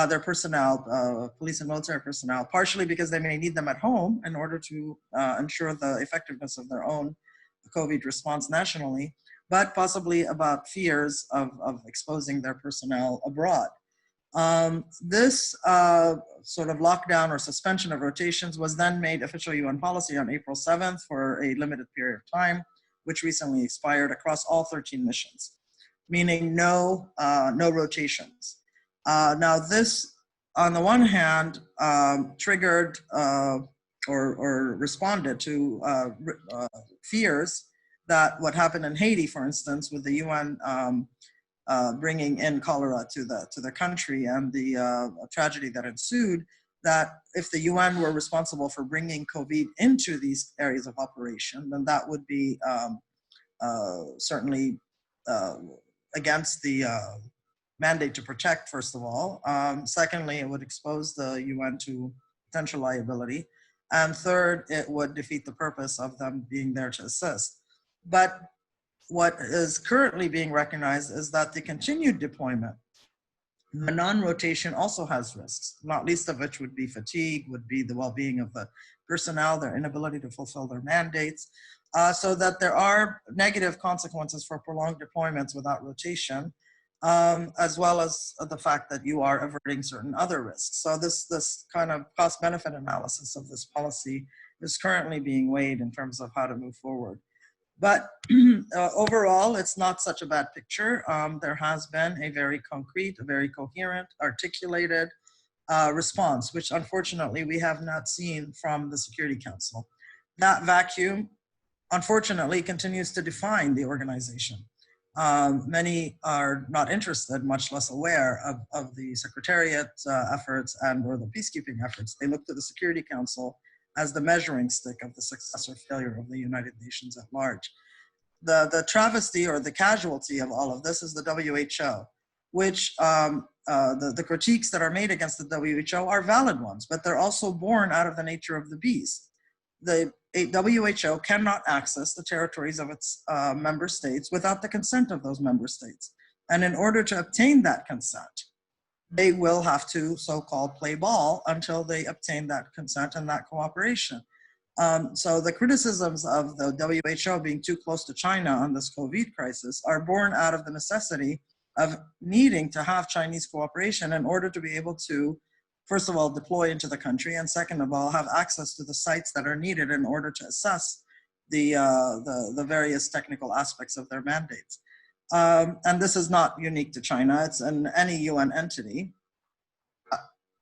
their personnel, police and military personnel, partially because they may need them at home in order to ensure the effectiveness of their own COVID response nationally, but possibly about fears of exposing their personnel abroad. This sort of lockdown or suspension of rotations was then made official UN policy on April 7th for a limited period of time, which recently expired across all 13 missions, meaning no rotations. Now this, on the one hand, triggered or responded to fears that what happened in Haiti, for instance, with the UN bringing in cholera to the country and the tragedy that ensued, that if the UN were responsible for bringing COVID into these areas of operation, then that would be certainly against the mandate to protect, first of all. Secondly, it would expose the UN to potential liability. And third, it would defeat the purpose of them being there to assist. But what is currently being recognized is that the continued deployment, the non-rotation, also has risks, not least of which would be fatigue, would be the well-being of the personnel, their inability to fulfill their mandates, so that there are negative consequences for prolonged deployments without rotation. as well as the fact that you are averting certain other risks. So this kind of cost-benefit analysis of this policy is currently being weighed in terms of how to move forward. But overall, it's not such a bad picture. There has been a very concrete, a very coherent, articulated response, which unfortunately we have not seen from the Security Council. That vacuum, unfortunately, continues to define the organization. Many are not interested, much less aware of the Secretariat's efforts and or the peacekeeping efforts. They look to the Security Council as the measuring stick of the success or failure of the United Nations at large. The travesty or the casualty of all of this is the WHO, which the critiques that are made against the WHO are valid ones, but they're also born out of the nature of the beast. The WHO cannot access the territories of its member states without the consent of those member states. And in order to obtain that consent, they will have to so-called play ball until they obtain that consent and that cooperation. So the criticisms of the WHO being too close to China on this COVID crisis are born out of the necessity of needing to have Chinese cooperation in order to be able to, first of all, deploy into the country, and second of all, have access to the sites that are needed in order to assess the various technical aspects of their mandates. And this is not unique to China. It's in any UN entity,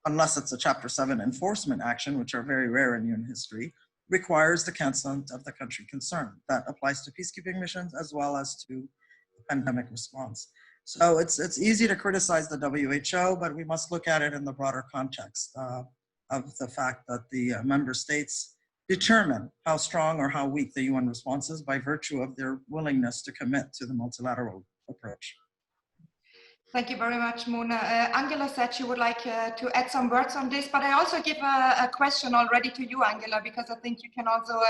unless it's a Chapter 7 enforcement action, which are very rare in UN history, requires the consent of the country concerned. That applies to peacekeeping missions as well as to pandemic response. So it's easy to criticize the WHO, but we must look at it in the broader context of the fact that the member states determine how strong or how weak the UN response is by virtue of their willingness to commit to the multilateral approach. Thank you very much, Mona. Angela said she would like to add some words on this, but I also give a question already to you, Angela, because I think you can also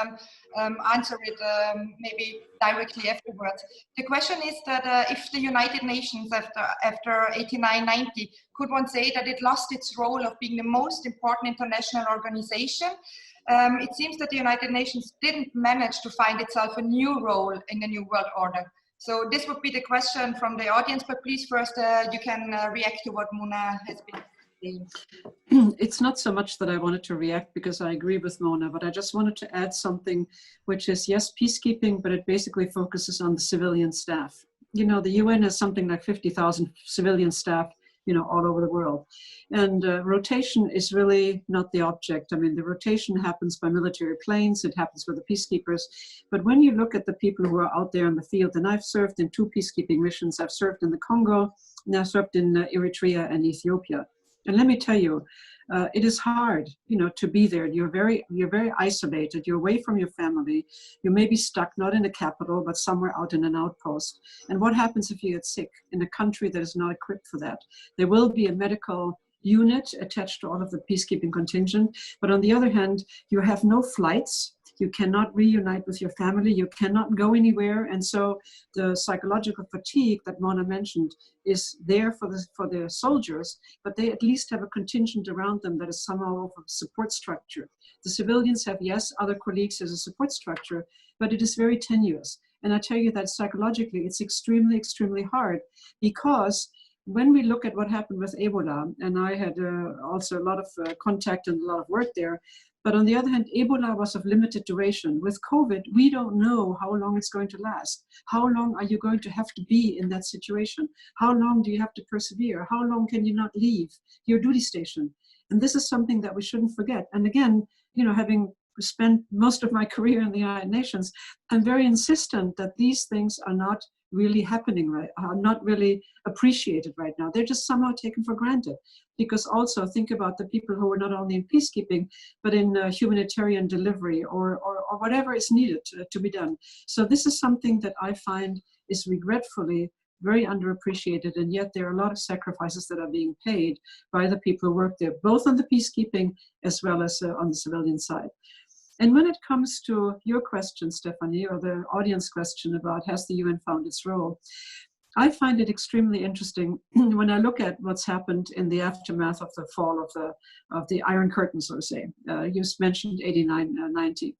answer it maybe directly afterwards. The question is that if the United Nations after 89-90, could one say that it lost its role of being the most important international organization? It seems that the United Nations didn't manage to find itself a new role in the new world order. So this would be the question from the audience, but please first you can react to what Mona has been saying. It's not so much that I wanted to react because I agree with Mona, but I just wanted to add something, which is, yes, peacekeeping, but it basically focuses on the civilian staff. You know, the UN has something like 50,000 civilian staff, you know, all over the world. And rotation is really not the object. I mean, the rotation happens by military planes, it happens with the peacekeepers. But when you look at the people who are out there in the field, and I've served in 2 peacekeeping missions, I've served in the Congo, and I've served in Eritrea and Ethiopia. And let me tell you, it is hard, you know, to be there. You're very isolated. You're away from your family. You may be stuck, not in the capital, but somewhere out in an outpost. And what happens if you get sick in a country that is not equipped for that? There will be a medical unit attached to all of the peacekeeping contingent. But on the other hand, you have no flights. You cannot reunite with your family. You cannot go anywhere. And so the psychological fatigue that Mona mentioned is there for the soldiers, but they at least have a contingent around them that is somehow of a support structure. The civilians have, yes, other colleagues as a support structure, but it is very tenuous. And I tell you that psychologically, it's extremely, extremely hard, because when we look at what happened with Ebola, and I had also a lot of contact and a lot of work there, but on the other hand, Ebola was of limited duration. With COVID, we don't know how long it's going to last. How long are you going to have to be in that situation? How long do you have to persevere? How long can you not leave your duty station? And this is something that we shouldn't forget. And again, you know, having spent most of my career in the United Nations, I'm very insistent that these things are not really happening are not really appreciated right now. They're just somehow taken for granted. Because also think about the people who are not only in peacekeeping, but in humanitarian delivery or whatever is needed to be done. So this is something that I find is regretfully very underappreciated, and yet there are a lot of sacrifices that are being paid by the people who work there, both on the peacekeeping as well as on the civilian side. And when it comes to your question, Stephanie, or the audience question about has the UN found its role, I find it extremely interesting when I look at what's happened in the aftermath of the fall of the Iron Curtain, so to say. You mentioned 89, 90.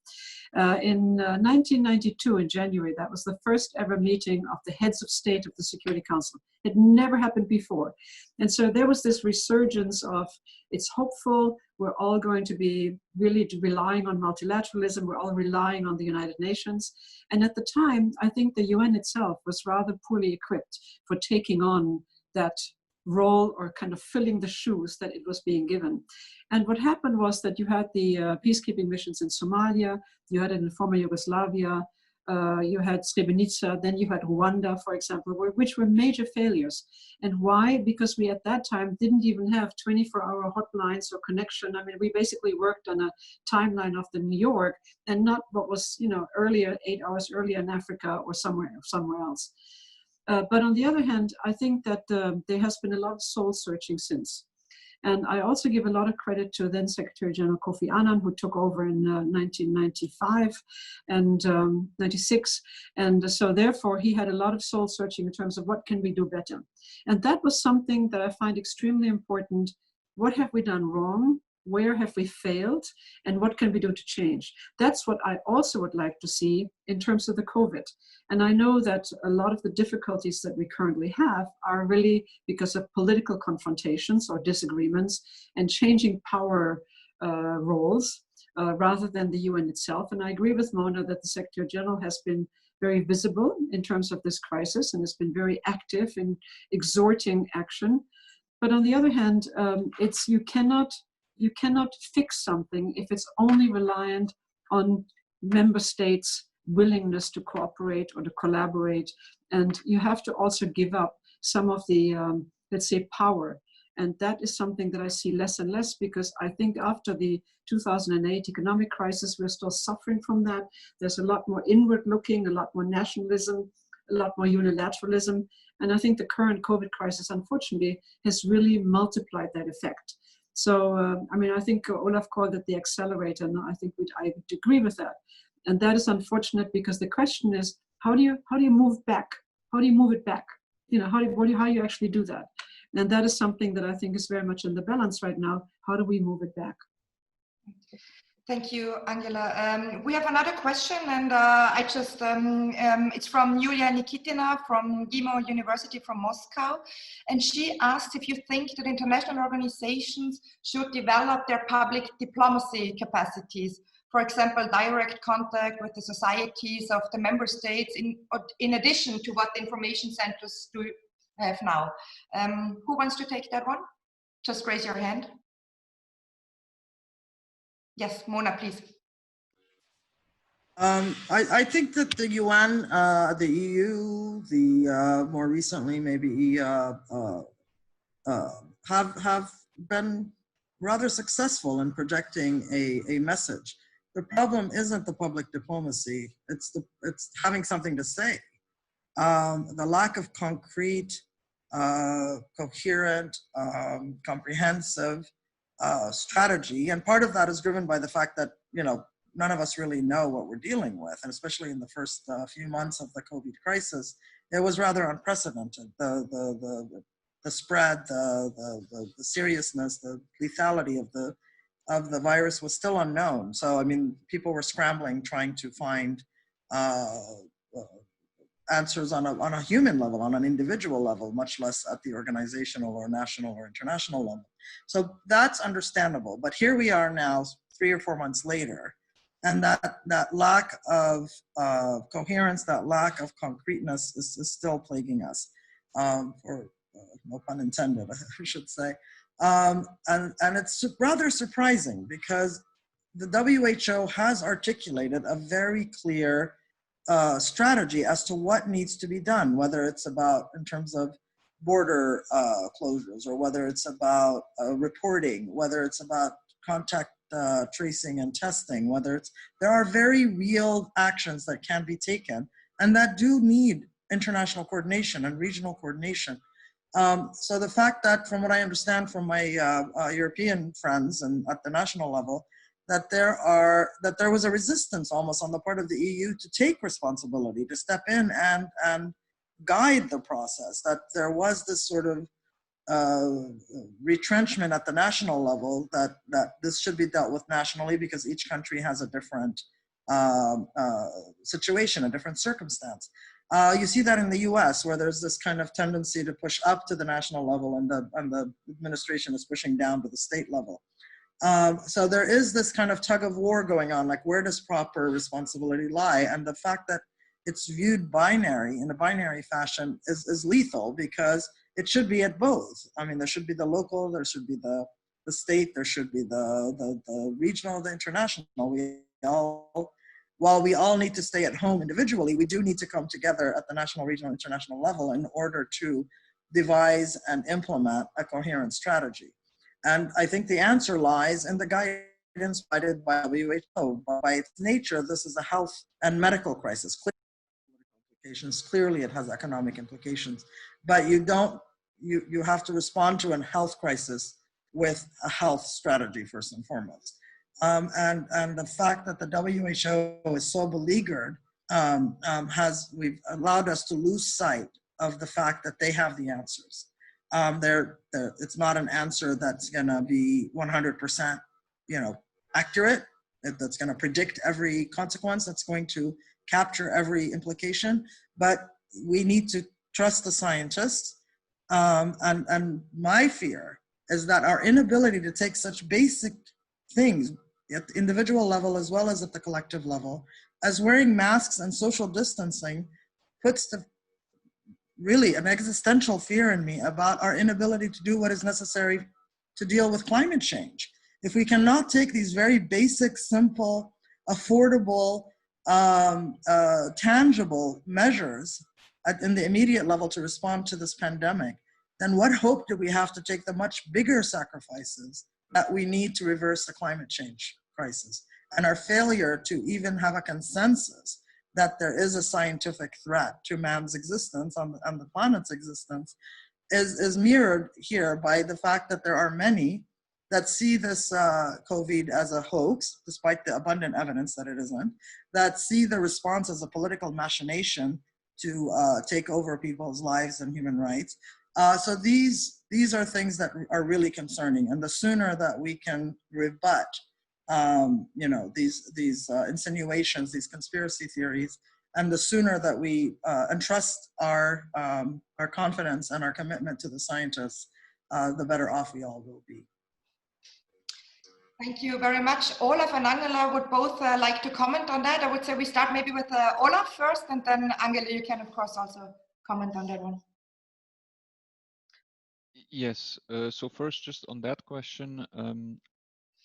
In 1992, in January, that was the first ever meeting of the heads of state of the Security Council. It never happened before. And so there was this resurgence of, it's hopeful, we're all going to be really relying on multilateralism, we're all relying on the United Nations. And at the time, I think the UN itself was rather poorly equipped for taking on that role or kind of filling the shoes that it was being given. And what happened was that you had the peacekeeping missions in Somalia, you had it in former Yugoslavia, you had Srebrenica, then you had Rwanda, for example, which were major failures. And why? Because we at that time didn't even have 24-hour hotlines or connection. I mean, we basically worked on a timeline of the New York and not what was, earlier, 8 hours earlier in Africa or somewhere else. But on the other hand, I think that there has been a lot of soul searching since. And I also give a lot of credit to then Secretary General Kofi Annan, who took over in 1995 and 96. And so therefore, he had a lot of soul searching in terms of what can we do better. And that was something that I find extremely important. What have we done wrong? Where have we failed? And what can we do to change? That's what I also would like to see in terms of the COVID. And I know that a lot of the difficulties that we currently have are really because of political confrontations or disagreements and changing power roles rather than the UN itself. And I agree with Mona that the Secretary General has been very visible in terms of this crisis and has been very active in exhorting action. But on the other hand, you cannot fix something if it's only reliant on member states' willingness to cooperate or to collaborate. And you have to also give up some of the, let's say, power. And that is something that I see less and less, because I think after the 2008 economic crisis, we're still suffering from that. There's a lot more inward looking, a lot more nationalism, a lot more unilateralism. And I think the current COVID crisis, unfortunately, has really multiplied that effect. So, I think Olaf called it the accelerator, and I think I would agree with that. And that is unfortunate, because the question is, how do you move back? How do you move it back? How do you actually do that? And that is something that I think is very much in the balance right now. How do we move it back? Thank you, Angela. We have another question, and it's from Yulia Nikitina from GIMO University from Moscow. And she asked if you think that international organizations should develop their public diplomacy capacities, for example, direct contact with the societies of the member states, in addition to what the information centers do have now. Who wants to take that one? Just raise your hand. Yes, Mona, please. I think that the UN, the EU, more recently maybe have been rather successful in projecting a message. The problem isn't the public diplomacy; it's having something to say. The lack of concrete, coherent, comprehensive strategy, and part of that is driven by the fact that none of us really know what we're dealing with, and especially in the first few months of the COVID crisis, it was rather unprecedented. The spread, the seriousness, the lethality of the virus was still unknown. So people were scrambling, trying to find answers on a human level, on an individual level, much less at the organizational or national or international level. So that's understandable. But here we are now, 3 or 4 months later, and that lack of coherence, that lack of concreteness is still plaguing us, or no pun intended, I should say. And it's rather surprising, because the WHO has articulated a very clear strategy as to what needs to be done, whether it's about in terms of border closures, or whether it's about reporting, whether it's about contact tracing and testing, there are very real actions that can be taken and that do need international coordination and regional coordination. So the fact that, from what I understand from my European friends and at the national level, that there was a resistance almost on the part of the EU to take responsibility, to step in and guide the process, that there was this sort of retrenchment at the national level, that this should be dealt with nationally because each country has a different situation, a different circumstance. You see that in the US, where there's this kind of tendency to push up to the national level and the administration is pushing down to the state level. So there is this kind of tug of war going on, like where does proper responsibility lie? And the fact that it's viewed binary, in a binary fashion, is lethal, because it should be at both. I mean, there should be the local, there should be the state, there should be the regional, the international. While we all need to stay at home individually, we do need to come together at the national, regional, international level in order to devise and implement a coherent strategy. And I think the answer lies in the guidance provided by WHO. By its nature, this is a health and medical crisis. Clearly it has economic implications, but you have to respond to a health crisis with a health strategy first and foremost. And the fact that the WHO is so beleaguered we've allowed us to lose sight of the fact that they have the answers. It's not an answer that's going to be 100%, accurate. That's going to predict every consequence. That's going to capture every implication. But we need to trust the scientists. And my fear is that our inability to take such basic things at the individual level as well as at the collective level, as wearing masks and social distancing, puts really an existential fear in me about our inability to do what is necessary to deal with climate change. If we cannot take these very basic, simple, affordable, tangible measures in the immediate level to respond to this pandemic, then what hope do we have to take the much bigger sacrifices that we need to reverse the climate change crisis? And our failure to even have a consensus that there is a scientific threat to man's existence on the planet's existence is mirrored here by the fact that there are many that see this COVID as a hoax, despite the abundant evidence that it isn't, that see the response as a political machination to take over people's lives and human rights. So these are things that are really concerning, and the sooner that we can rebut these insinuations, these conspiracy theories, and the sooner that we entrust our confidence and our commitment to the scientists, the better off we all will be. Thank you very much. Olaf and Angela would both like to comment on that. I would say we start maybe with Olaf first, and then Angela, you can of course also comment on that one. Yes, so first, just on that question,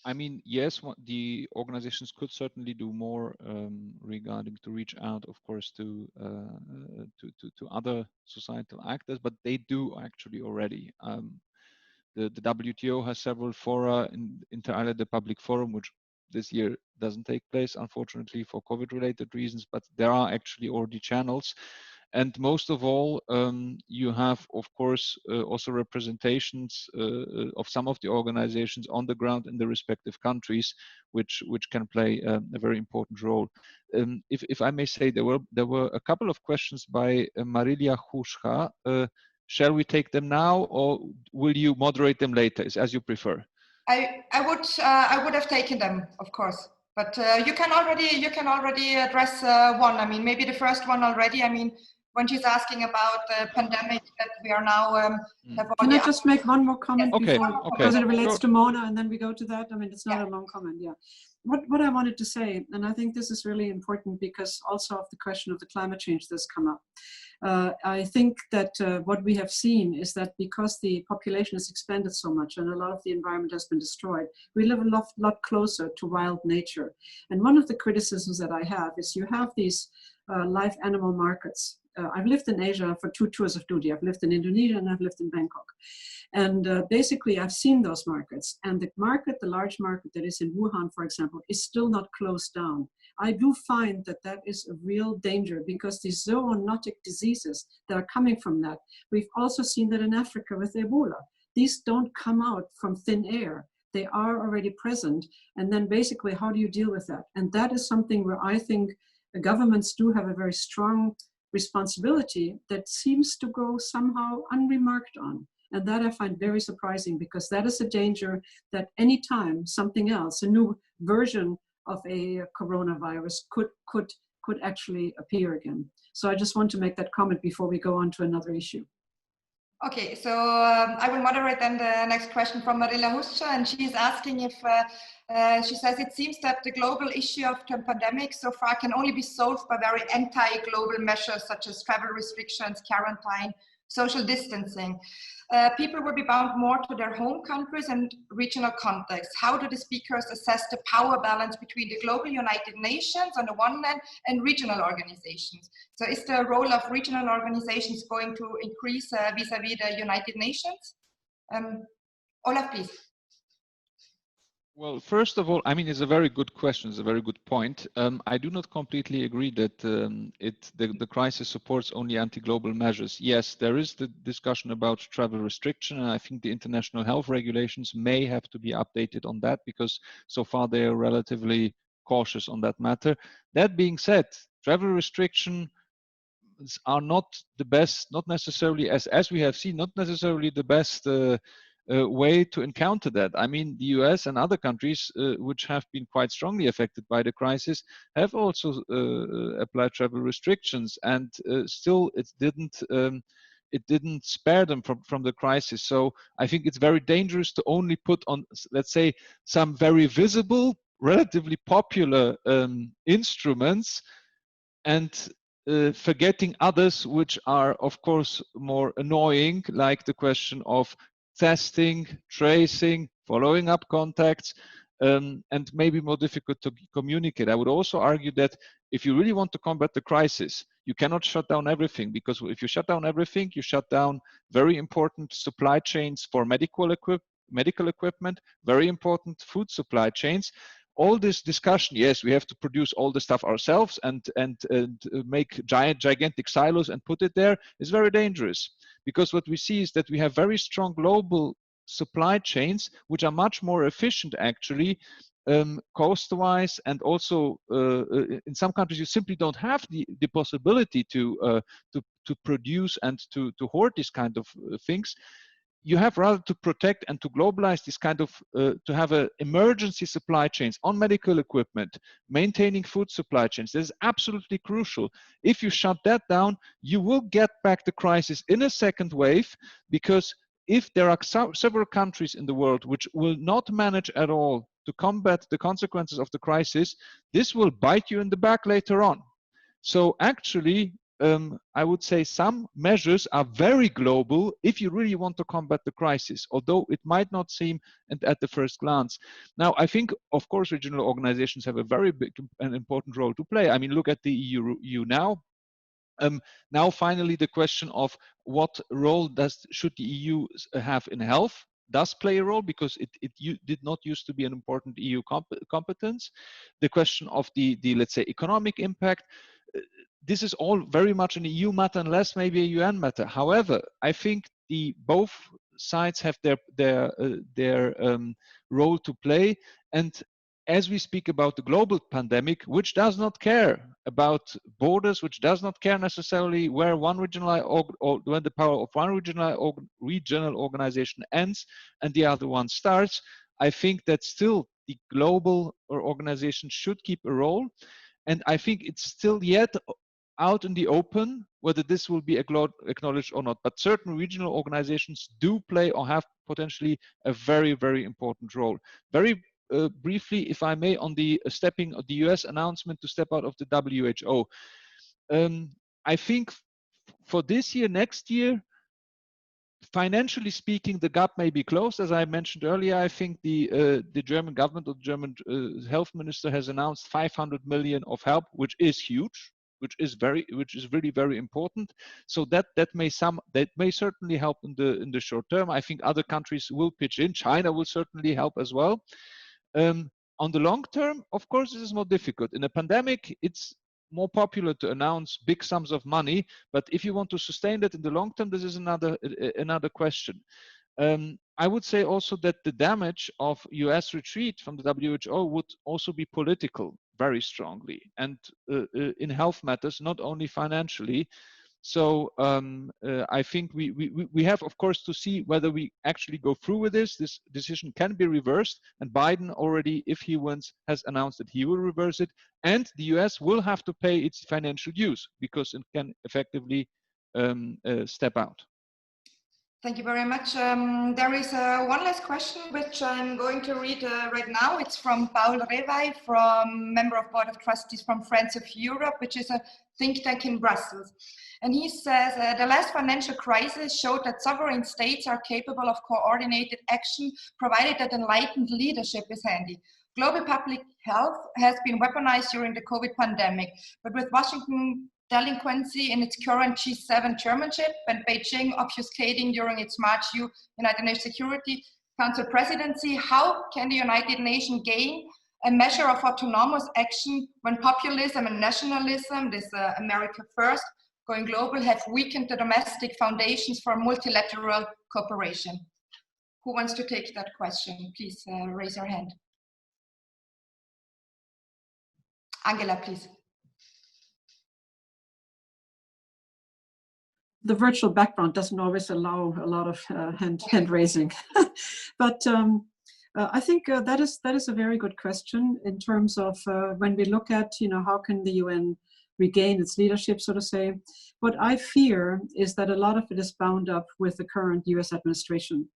I mean, yes, the organizations could certainly do more regarding to reach out, of course, to other societal actors, but they do actually already. The WTO has several fora, inter alia the public forum, which this year doesn't take place, unfortunately, for COVID-related reasons, but there are actually already channels. And most of all, you have, of course, also representations of some of the organizations on the ground in the respective countries, which can play a very important role. If I may say, there were a couple of questions by Marilia Hushka. Shall we take them now, or will you moderate them later, as you prefer? I would have taken them, of course, but you can already address one. I mean, maybe the first one already. I mean, when she's asking about the pandemic that we are now. Can I just make one more comment before, because it relates to Mona, and then we go to that? I mean, it's not a long comment. Yeah. What I wanted to say, and I think this is really important because also of the question of the climate change that's come up. I think that what we have seen is that because the population has expanded so much and a lot of the environment has been destroyed, we live a lot closer to wild nature. And one of the criticisms that I have is you have these live animal markets. I've lived in Asia for 2 tours of duty. I've lived in Indonesia and I've lived in Bangkok. And basically I've seen those markets, and the large market that is in Wuhan, for example, is still not closed down. I do find that is a real danger, because these zoonotic diseases that are coming from that, we've also seen that in Africa with Ebola. These don't come out from thin air. They are already present. And then basically, how do you deal with that? And that is something where I think the governments do have a very strong responsibility that seems to go somehow unremarked on. And that I find very surprising, because that is a danger that anytime something else, a new version of a coronavirus could actually appear again. So I just want to make that comment before we go on to another issue. Okay, so I will moderate then the next question from Marilla Huscha, and she's asking if, she says, it seems that the global issue of the pandemic so far can only be solved by very anti-global measures such as travel restrictions, quarantine, social distancing. People will be bound more to their home countries and regional contexts. How do the speakers assess the power balance between the global United Nations on the one hand and regional organizations? So is the role of regional organizations going to increase vis-a-vis the United Nations? Olaf, please. Well, first of all, I mean, it's a very good question. It's a very good point. I do not completely agree that the crisis supports only anti-global measures. Yes, there is the discussion about travel restriction, and I think the international health regulations may have to be updated on that, because so far they are relatively cautious on that matter. That being said, travel restrictions are not the best, not necessarily, as we have seen, not necessarily the best way to encounter that. I mean, the US and other countries which have been quite strongly affected by the crisis have also applied travel restrictions, and still it didn't spare them from the crisis. So I think it's very dangerous to only put on, let's say, some very visible, relatively popular instruments, and forgetting others which are, of course, more annoying, like the question of testing, tracing, following up contacts, and maybe more difficult to communicate. I would also argue that if you really want to combat the crisis, you cannot shut down everything, because if you shut down everything, you shut down very important supply chains for medical equipment, very important food supply chains. All this discussion, yes, we have to produce all the stuff ourselves and make gigantic silos and put it there, is very dangerous. Because what we see is that we have very strong global supply chains, which are much more efficient, actually, cost-wise, and also in some countries you simply don't have the possibility to produce and to hoard these kind of things. You have rather to protect and to globalize this kind of, to have emergency supply chains on medical equipment, maintaining food supply chains. This is absolutely crucial. If you shut that down, you will get back the crisis in a second wave, because if there are several countries in the world which will not manage at all to combat the consequences of the crisis, this will bite you in the back later on. So actually, I would say some measures are very global if you really want to combat the crisis, although it might not seem at the first glance. Now, I think, of course, regional organizations have a very big and important role to play. I mean, look at the EU now. Now, finally, the question of what role should the EU have in health does play a role, because it did not used to be an important EU competence. The question of the let's say, economic impact, this is all very much an EU matter and less maybe a UN matter. However, I think both sides have their role to play. And as we speak about the global pandemic, which does not care about borders, which does not care necessarily where one regional or when the power of one regional organization ends and the other one starts, I think that still the global organization should keep a role. And I think it's still yet out in the open whether this will be acknowledged or not. But certain regional organizations do play or have potentially a very, very important role. Very briefly, if I may, on the stepping of the US announcement to step out of the WHO. I think for this year, next year, financially speaking, the gap may be closed. As I mentioned earlier, I think the German government or the German health minister has announced 500 million of help, which is huge, which is really very important. So that may certainly help in the short term. I think other countries will pitch in. China will certainly help as well. On the long term, of course, this is more difficult. In a pandemic, it's more popular to announce big sums of money, but if you want to sustain that in the long term, this is another question. I would say also that the damage of US retreat from the WHO would also be political, very strongly, and in health matters, not only financially. So I think we have, of course, to see whether we actually go through with this. This decision can be reversed, and Biden already, if he wins, has announced that he will reverse it, and the US will have to pay its financial dues because it can effectively step out. Thank you very much. There is one last question, which I'm going to read right now. It's from Paul Revay, member of Board of Trustees from Friends of Europe, which is a think tank in Brussels. And he says, the last financial crisis showed that sovereign states are capable of coordinated action, provided that enlightened leadership is handy. Global public health has been weaponized during the COVID pandemic, but with Washington delinquency in its current G7 chairmanship and Beijing obfuscating during its March United Nations Security Council presidency, how can the United Nations gain a measure of autonomous action when populism and nationalism, this America first, going global, have weakened the domestic foundations for multilateral cooperation? Who wants to take that question? Please raise your hand. Angela, please. The virtual background doesn't always allow a lot of hand raising, but I think that is a very good question in terms of when we look at, how can the UN regain its leadership, so to say. What I fear is that a lot of it is bound up with the current US administration,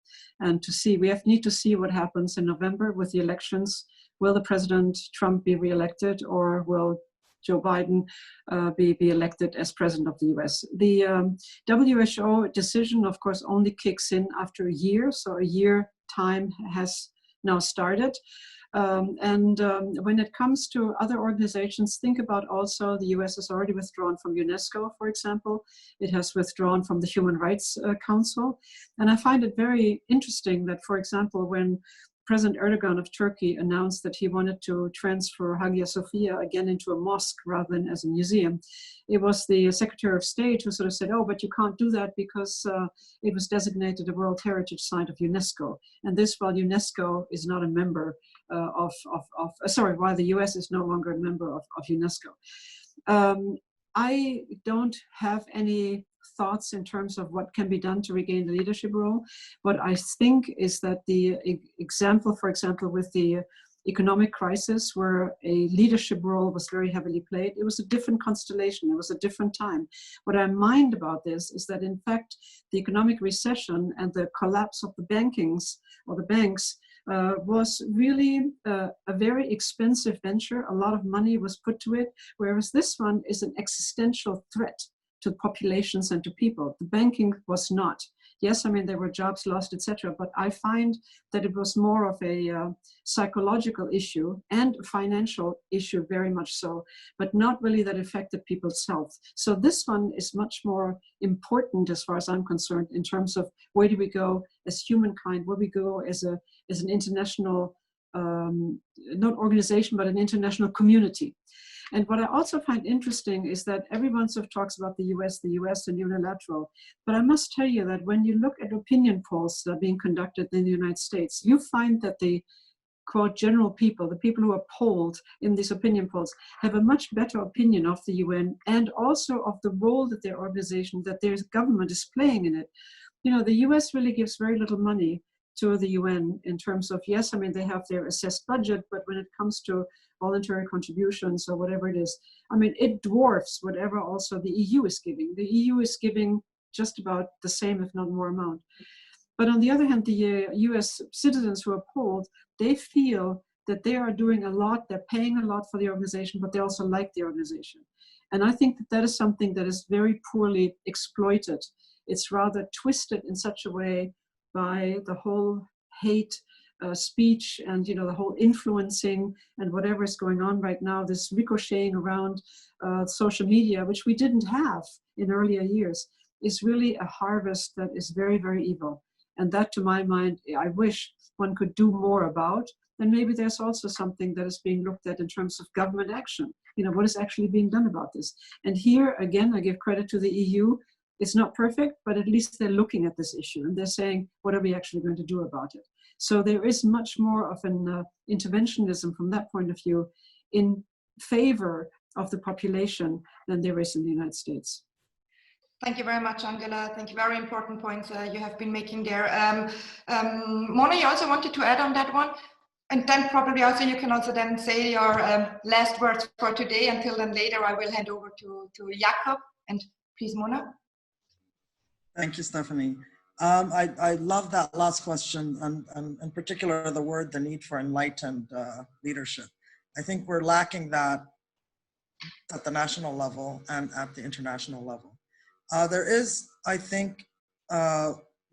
and we need to see what happens in November with the elections. Will the President Trump be reelected, or will Joe Biden be elected as president of the US? The WHO decision, of course, only kicks in after a year, so a year time has now started. When it comes to other organizations, think about also the US has already withdrawn from UNESCO, for example. It has withdrawn from the Human Rights Council. And I find it very interesting that, for example, when President Erdogan of Turkey announced that he wanted to transfer Hagia Sophia again into a mosque rather than as a museum, it was the Secretary of State who sort of said, oh, but you can't do that because it was designated a World Heritage Site of UNESCO. And this while UNESCO is not a member while the US is no longer a member of UNESCO. I don't have any thoughts in terms of what can be done to regain the leadership role. What I think is that the example, for example, with the economic crisis where a leadership role was very heavily played, it was a different constellation, it was a different time. What I mind about this is that in fact, the economic recession and the collapse of the banks was really a very expensive venture. A lot of money was put to it, whereas this one is an existential threat to populations and to people. The banking was not. Yes, I mean, there were jobs lost, etc. But I find that it was more of a psychological issue and a financial issue, very much so, but not really that affected people's health. So this one is much more important as far as I'm concerned in terms of where do we go as humankind, where we go as an international, not organization, but an international community. And what I also find interesting is that everyone sort of talks about the US and unilateral. But I must tell you that when you look at opinion polls that are being conducted in the United States, you find that the, quote, general people, the people who are polled in these opinion polls, have a much better opinion of the UN and also of the role that their organization, that their government is playing in it. The US really gives very little money to the UN in terms of, yes, I mean, they have their assessed budget, but when it comes to voluntary contributions or whatever it is, I mean, it dwarfs whatever also the EU is giving. The EU is giving just about the same, if not more amount. But on the other hand, the US citizens who are polled, they feel that they are doing a lot, they're paying a lot for the organization, but they also like the organization. And I think that that is something that is very poorly exploited. It's rather twisted in such a way by the whole hate speech and the whole influencing and whatever is going on right now, this ricocheting around social media, which we didn't have in earlier years, is really a harvest that is very, very evil. And that, to my mind, I wish one could do more about. And maybe there's also something that is being looked at in terms of government action. What is actually being done about this? And here, again, I give credit to the EU. It's not perfect, but at least they're looking at this issue and they're saying, what are we actually going to do about it? So there is much more of an interventionism from that point of view in favor of the population than there is in the United States. Thank you very much, Angela. Thank you. Very important points you have been making there. Mona, you also wanted to add on that one? And then probably also you can also then say your last words for today. Until then later, I will hand over to Jakob. And please, Mona. Thank you, Stephanie. I love that last question, and in particular, the word, the need for enlightened leadership. I think we're lacking that at the national level and at the international level. There is, I think,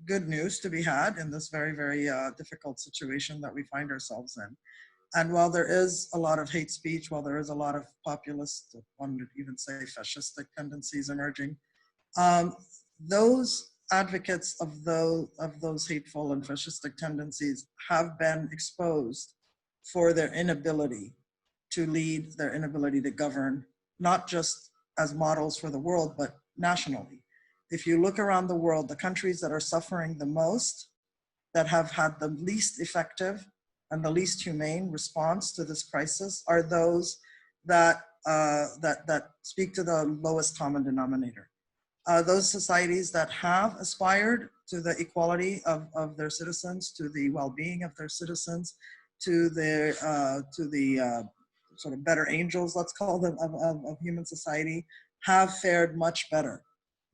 good news to be had in this very, very difficult situation that we find ourselves in. And while there is a lot of hate speech, while there is a lot of populist, one would even say fascistic tendencies emerging, those advocates of those hateful and fascistic tendencies have been exposed for their inability to lead, their inability to govern, not just as models for the world, but nationally. If you look around the world, the countries that are suffering the most, that have had the least effective and the least humane response to this crisis, are those that that speak to the lowest common denominator. Those societies that have aspired to the equality of their citizens, to the well-being of their citizens, to the sort of better angels, let's call them, of human society, have fared much better.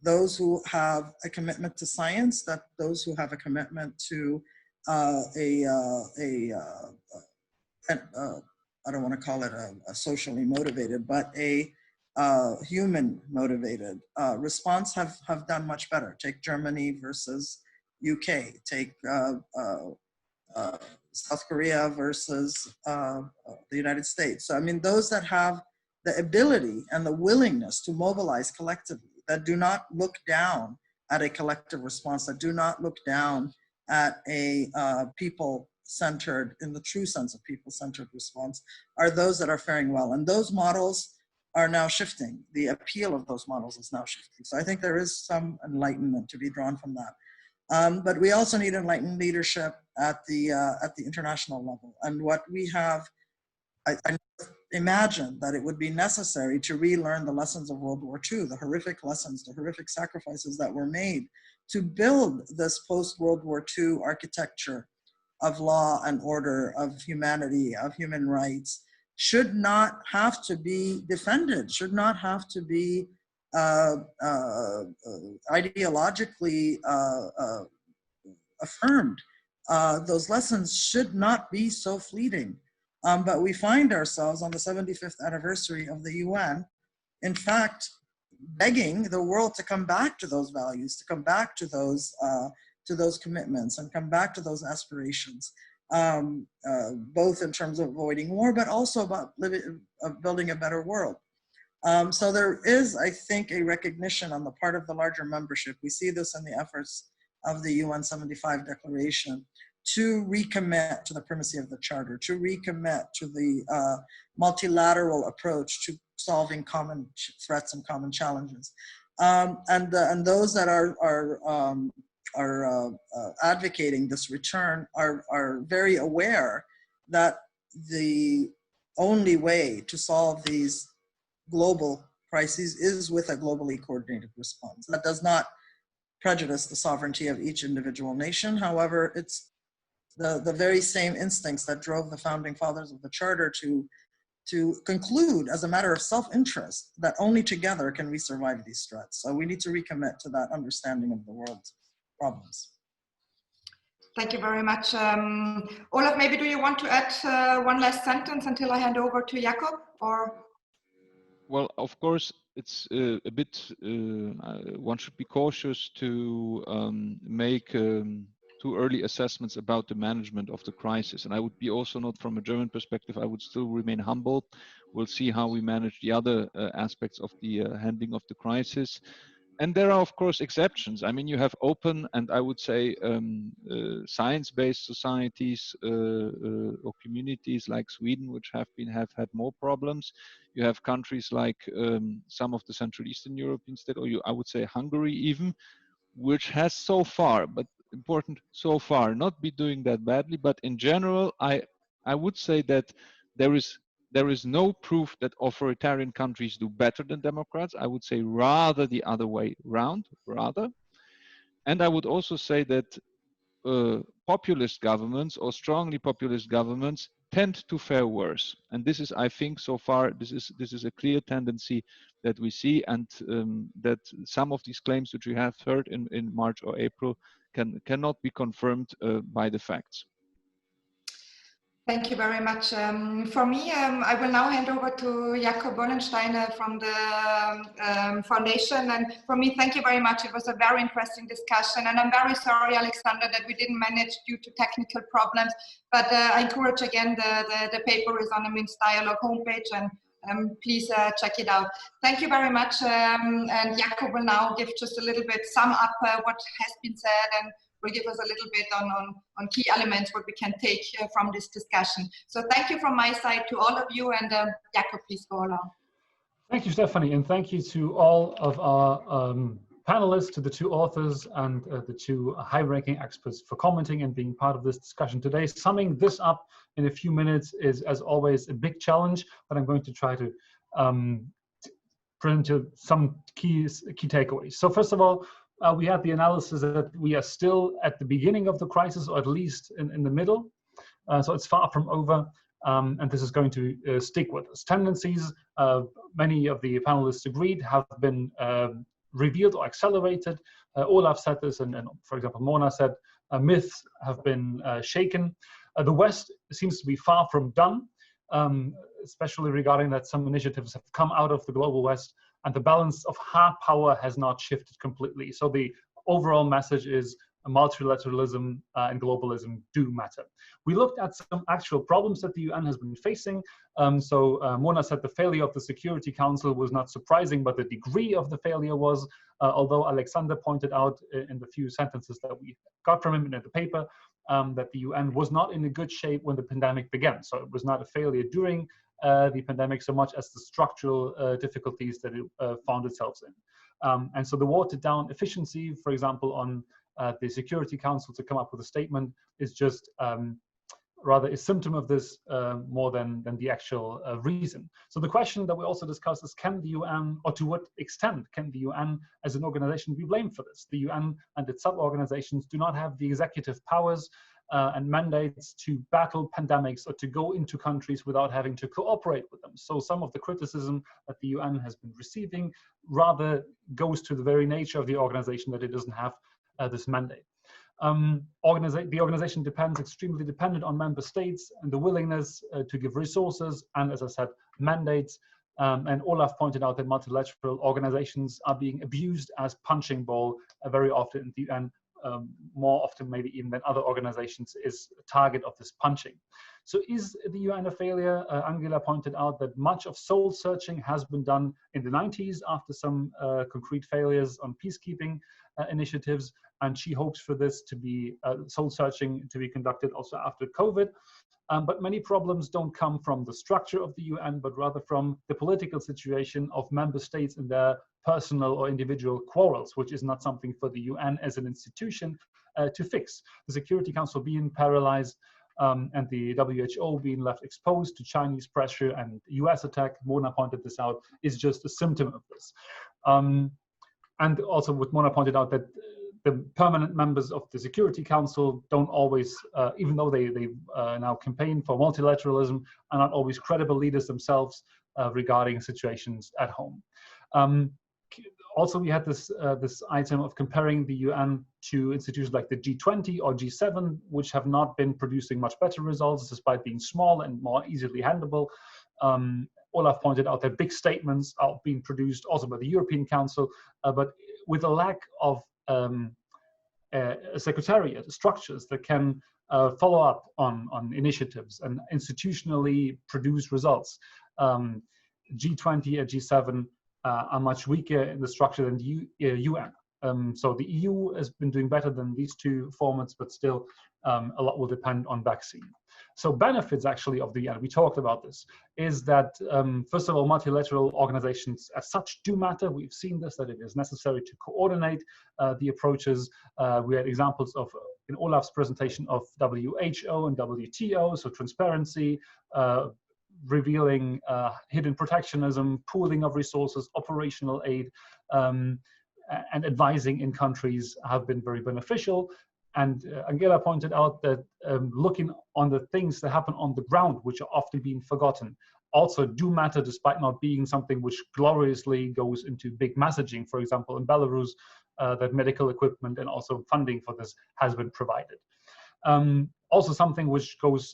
Those who have a commitment to science, that those who have a commitment to I don't want to call it a socially motivated, but a human motivated response have done much better. Take Germany versus UK, take South Korea versus the United States. So I mean, those that have the ability and the willingness to mobilize collectively, that do not look down at a collective response, that do not look down at a people-centered, in the true sense of people-centered response, are those that are faring well. And those models are now shifting. The appeal of those models is now shifting. So I think there is some enlightenment to be drawn from that. But we also need enlightened leadership at the international level. And what we have, I imagine that it would be necessary to relearn the lessons of World War II, the horrific lessons, the horrific sacrifices that were made to build this post-World War II architecture of law and order, of humanity, of human rights, should not have to be defended, should not have to be ideologically affirmed. Those lessons should not be so fleeting. But we find ourselves on the 75th anniversary of the UN, in fact, begging the world to come back to those values, to come back to those commitments, and come back to those aspirations, both in terms of avoiding war, but also about building a better world. So there is, I think, a recognition on the part of the larger membership. We see this in the efforts of the UN 75 declaration to recommit to the primacy of the Charter, to recommit to the multilateral approach to solving common threats and common challenges. And those that are advocating this return are very aware that the only way to solve these global crises is with a globally coordinated response. That does not prejudice the sovereignty of each individual nation. However, it's the very same instincts that drove the founding fathers of the Charter to conclude, as a matter of self-interest, that only together can we survive these threats. So we need to recommit to that understanding of the world's problems. Thank you very much. Olaf, maybe do you want to add one last sentence until I hand over to Jakob? Or? Well, of course, it's a bit, one should be cautious to make too early assessments about the management of the crisis. And I would be also not, from a German perspective, I would still remain humble. We'll see how we manage the other aspects of the handling of the crisis. And there are, of course, exceptions. I mean, you have open and I would say science-based societies or communities like Sweden, which have had more problems. You have countries like some of the Central Eastern European states, or I would say Hungary even, which has so far, but important so far, not be doing that badly. But in general, I would say that there is there is no proof that authoritarian countries do better than democrats. I would say rather the other way round, rather. And I would also say that populist governments or strongly populist governments tend to fare worse. And this is, I think, so far, this is a clear tendency that we see, and that some of these claims which we have heard in March or April cannot be confirmed by the facts. Thank you very much. For me, I will now hand over to Jakob Wollensteiner from the foundation. And for me, thank you very much. It was a very interesting discussion. And I'm very sorry, Alexander, that we didn't manage due to technical problems. But I encourage again, the paper is on the Minsk Dialogue homepage, and please check it out. Thank you very much. And Jakob will now give just a little bit sum up what has been said, and will give us a little bit on key elements what we can take from this discussion. So thank you from my side to all of you, and Jakob, please go along. Thank you, Stephanie, and thank you to all of our panelists, to the two authors and the two high-ranking experts for commenting and being part of this discussion today. Summing this up in a few minutes is, as always, a big challenge, but I'm going to try to present you some key takeaways. So first of all, we had the analysis that we are still at the beginning of the crisis, or at least in the middle. So it's far from over, and this is going to stick with us. Tendencies, many of the panelists agreed, have been revealed or accelerated. Olaf said this, and for example, Mona said, myths have been shaken. The West seems to be far from done, especially regarding that some initiatives have come out of the global West, and the balance of hard power has not shifted completely. So the overall message is multilateralism and globalism do matter. We looked at some actual problems that the UN has been facing. Mona said the failure of the Security Council was not surprising, but the degree of the failure was, although Alexander pointed out in the few sentences that we got from him in the paper, that the UN was not in a good shape when the pandemic began. So it was not a failure during the pandemic so much as the structural difficulties that it found itself in. And so the watered down efficiency, for example, on the Security Council to come up with a statement is just rather a symptom of this more than the actual reason. So the question that we also discussed is, can the UN, or to what extent can the UN as an organization be blamed for this? The UN and its sub-organizations do not have the executive powers and mandates to battle pandemics or to go into countries without having to cooperate with them. So some of the criticism that the UN has been receiving rather goes to the very nature of the organization, that it doesn't have this mandate. The organization extremely dependent on member states and the willingness to give resources and, as I said, mandates. And Olaf pointed out that multilateral organizations are being abused as punching ball very often in the UN. More often maybe even than other organizations, is a target of this punching. So is the UN a failure? Angela pointed out that much of soul searching has been done in the 90s after some concrete failures on peacekeeping initiatives, and she hopes for this to be soul searching to be conducted also after COVID. But many problems don't come from the structure of the UN, but rather from the political situation of member states and their personal or individual quarrels, which is not something for the UN as an institution to fix. The Security Council being paralyzed and the WHO being left exposed to Chinese pressure and US attack, Mona pointed this out, is just a symptom of this. And also what Mona pointed out, that the permanent members of the Security Council don't always, even though they now campaign for multilateralism, are not always credible leaders themselves regarding situations at home. Also, we had this item of comparing the UN to institutions like the G20 or G7, which have not been producing much better results despite being small and more easily handleable. Olaf pointed out that big statements are being produced also by the European Council, but with a lack of a secretariat, structures that can follow up on initiatives and institutionally produce results. G20 and G7 are much weaker in the structure than the UN. So the EU has been doing better than these two formats, but still a lot will depend on vaccine. So benefits actually of the UN, we talked about this, is that first of all, multilateral organizations as such do matter. We've seen this, that it is necessary to coordinate the approaches. We had examples of, in Olaf's presentation, of WHO and WTO, so transparency, revealing hidden protectionism, pooling of resources, operational aid, and advising in countries have been very beneficial. And Angela pointed out that looking on the things that happen on the ground, which are often being forgotten, also do matter despite not being something which gloriously goes into big messaging. For example, in Belarus, that medical equipment and also funding for this has been provided. Also something which goes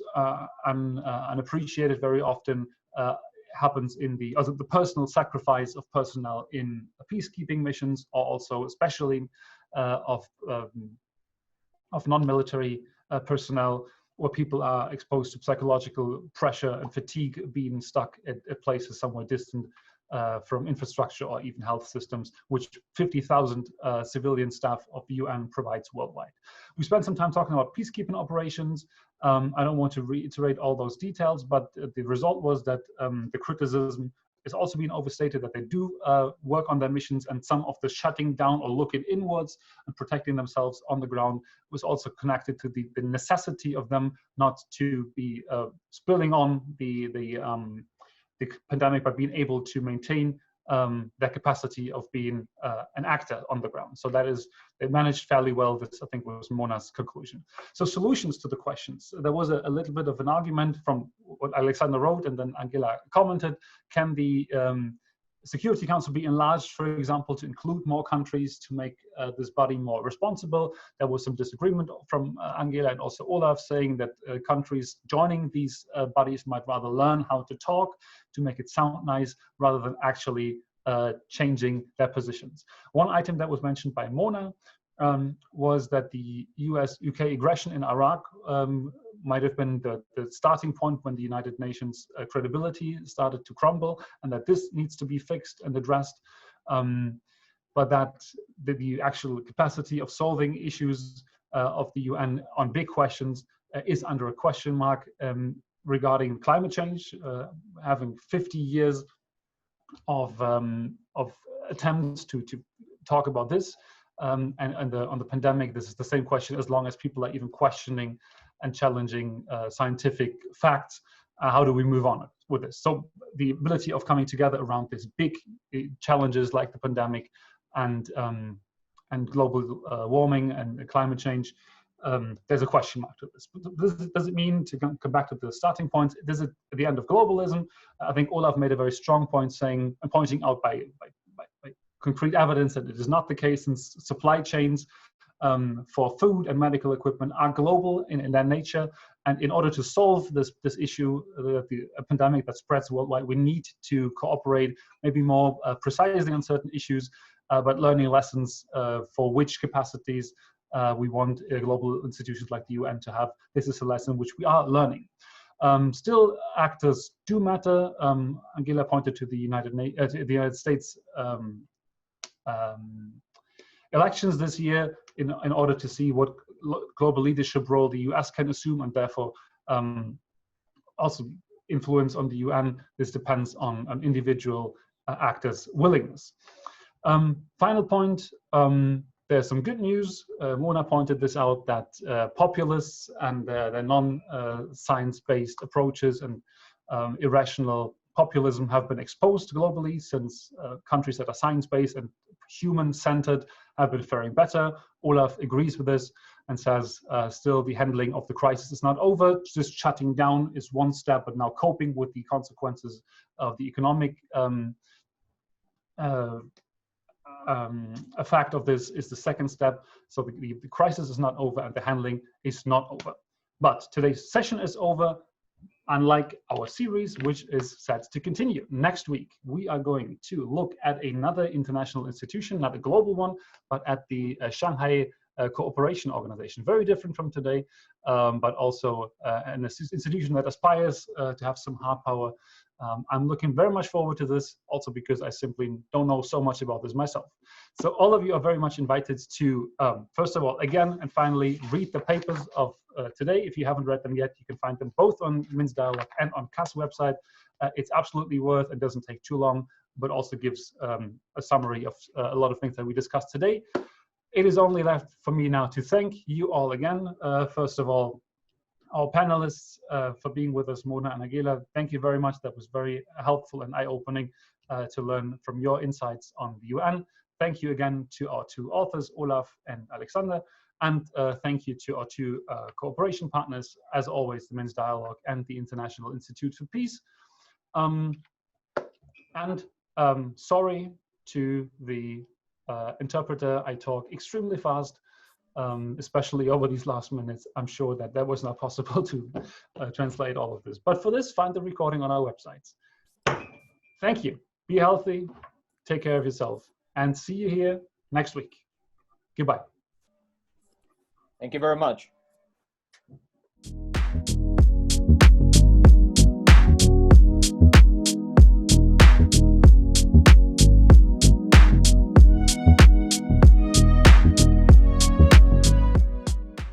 unappreciated very often happens in the personal sacrifice of personnel in peacekeeping missions, or also especially of non-military personnel, where people are exposed to psychological pressure and fatigue, being stuck at places somewhere distant from infrastructure or even health systems, which 50,000 civilian staff of the UN provides worldwide. We spent some time talking about peacekeeping operations. I don't want to reiterate all those details, but the result was that the criticism is also being overstated, that they do work on their missions, and some of the shutting down or looking inwards and protecting themselves on the ground was also connected to the necessity of them not to be spilling on the pandemic, by being able to maintain their capacity of being an actor on the ground. So that is, they managed fairly well. This, I think, was Mona's conclusion. So solutions to the questions. There was a little bit of an argument from what Alexander wrote and then Angela commented. Can the Security Council be enlarged, for example, to include more countries to make this body more responsible? There was some disagreement from Angela and also Olaf, saying that countries joining these bodies might rather learn how to talk to make it sound nice rather than actually changing their positions. One item that was mentioned by Mona was that the US-UK aggression in Iraq might have been the starting point when the United Nations credibility started to crumble, and that this needs to be fixed and addressed, but that the actual capacity of solving issues of the UN on big questions is under a question mark. Regarding climate change, having 50 years of attempts to talk about this, and on the pandemic, this is the same question. As long as people are even questioning and challenging scientific facts, how do we move on with this? So the ability of coming together around these big challenges like the pandemic and global warming and climate change, there's a question mark to this. But does it mean, to come back to the starting point, is it at the end of globalism? I think Olaf made a very strong point, saying and pointing out by concrete evidence that it is not the case, since supply chains for food and medical equipment are global in their nature. And in order to solve this issue, a pandemic that spreads worldwide, we need to cooperate maybe more precisely on certain issues, but learning lessons for which capacities we want global institutions like the UN to have. This is a lesson which we are learning. Still, actors do matter. Angela pointed to the United States elections this year in order to see what global leadership role the US can assume, and therefore also influence on the UN. This depends on individual actors' willingness. Final point, there's some good news. Mona pointed this out, that populists and their non-science-based approaches and irrational populism have been exposed globally, since countries that are science-based and human-centered have been faring better. Olaf agrees with this and says still the handling of the crisis is not over. Just shutting down is one step, but now coping with the consequences of the economic effect of this is the second step. So the crisis is not over and the handling is not over. But today's session is over. Unlike our series, which is set to continue. Next week, we are going to look at another international institution, not a global one, but at the Shanghai Cooperation Organization. Very different from today, but also an institution that aspires to have some hard power. I'm looking very much forward to this, also because I simply don't know so much about this myself. So all of you are very much invited to, first of all, again, and finally, read the papers of today. If you haven't read them yet, you can find them both on Minsk Dialogue and on KAS website. It's absolutely worth, it doesn't take too long, but also gives a summary of a lot of things that we discussed today. It is only left for me now to thank you all again. First of all, our panelists for being with us, Mona and Agela. Thank you very much. That was very helpful and eye-opening to learn from your insights on the UN. Thank you again to our two authors, Olaf and Alexander. And thank you to our two cooperation partners, as always, the Minsk Dialogue and the International Institute for Peace. Sorry to the interpreter, I talk extremely fast, especially over these last minutes. I'm sure that was not possible to translate all of this. But for this, find the recording on our websites. Thank you. Be healthy, take care of yourself, and see you here next week. Goodbye. Thank you very much.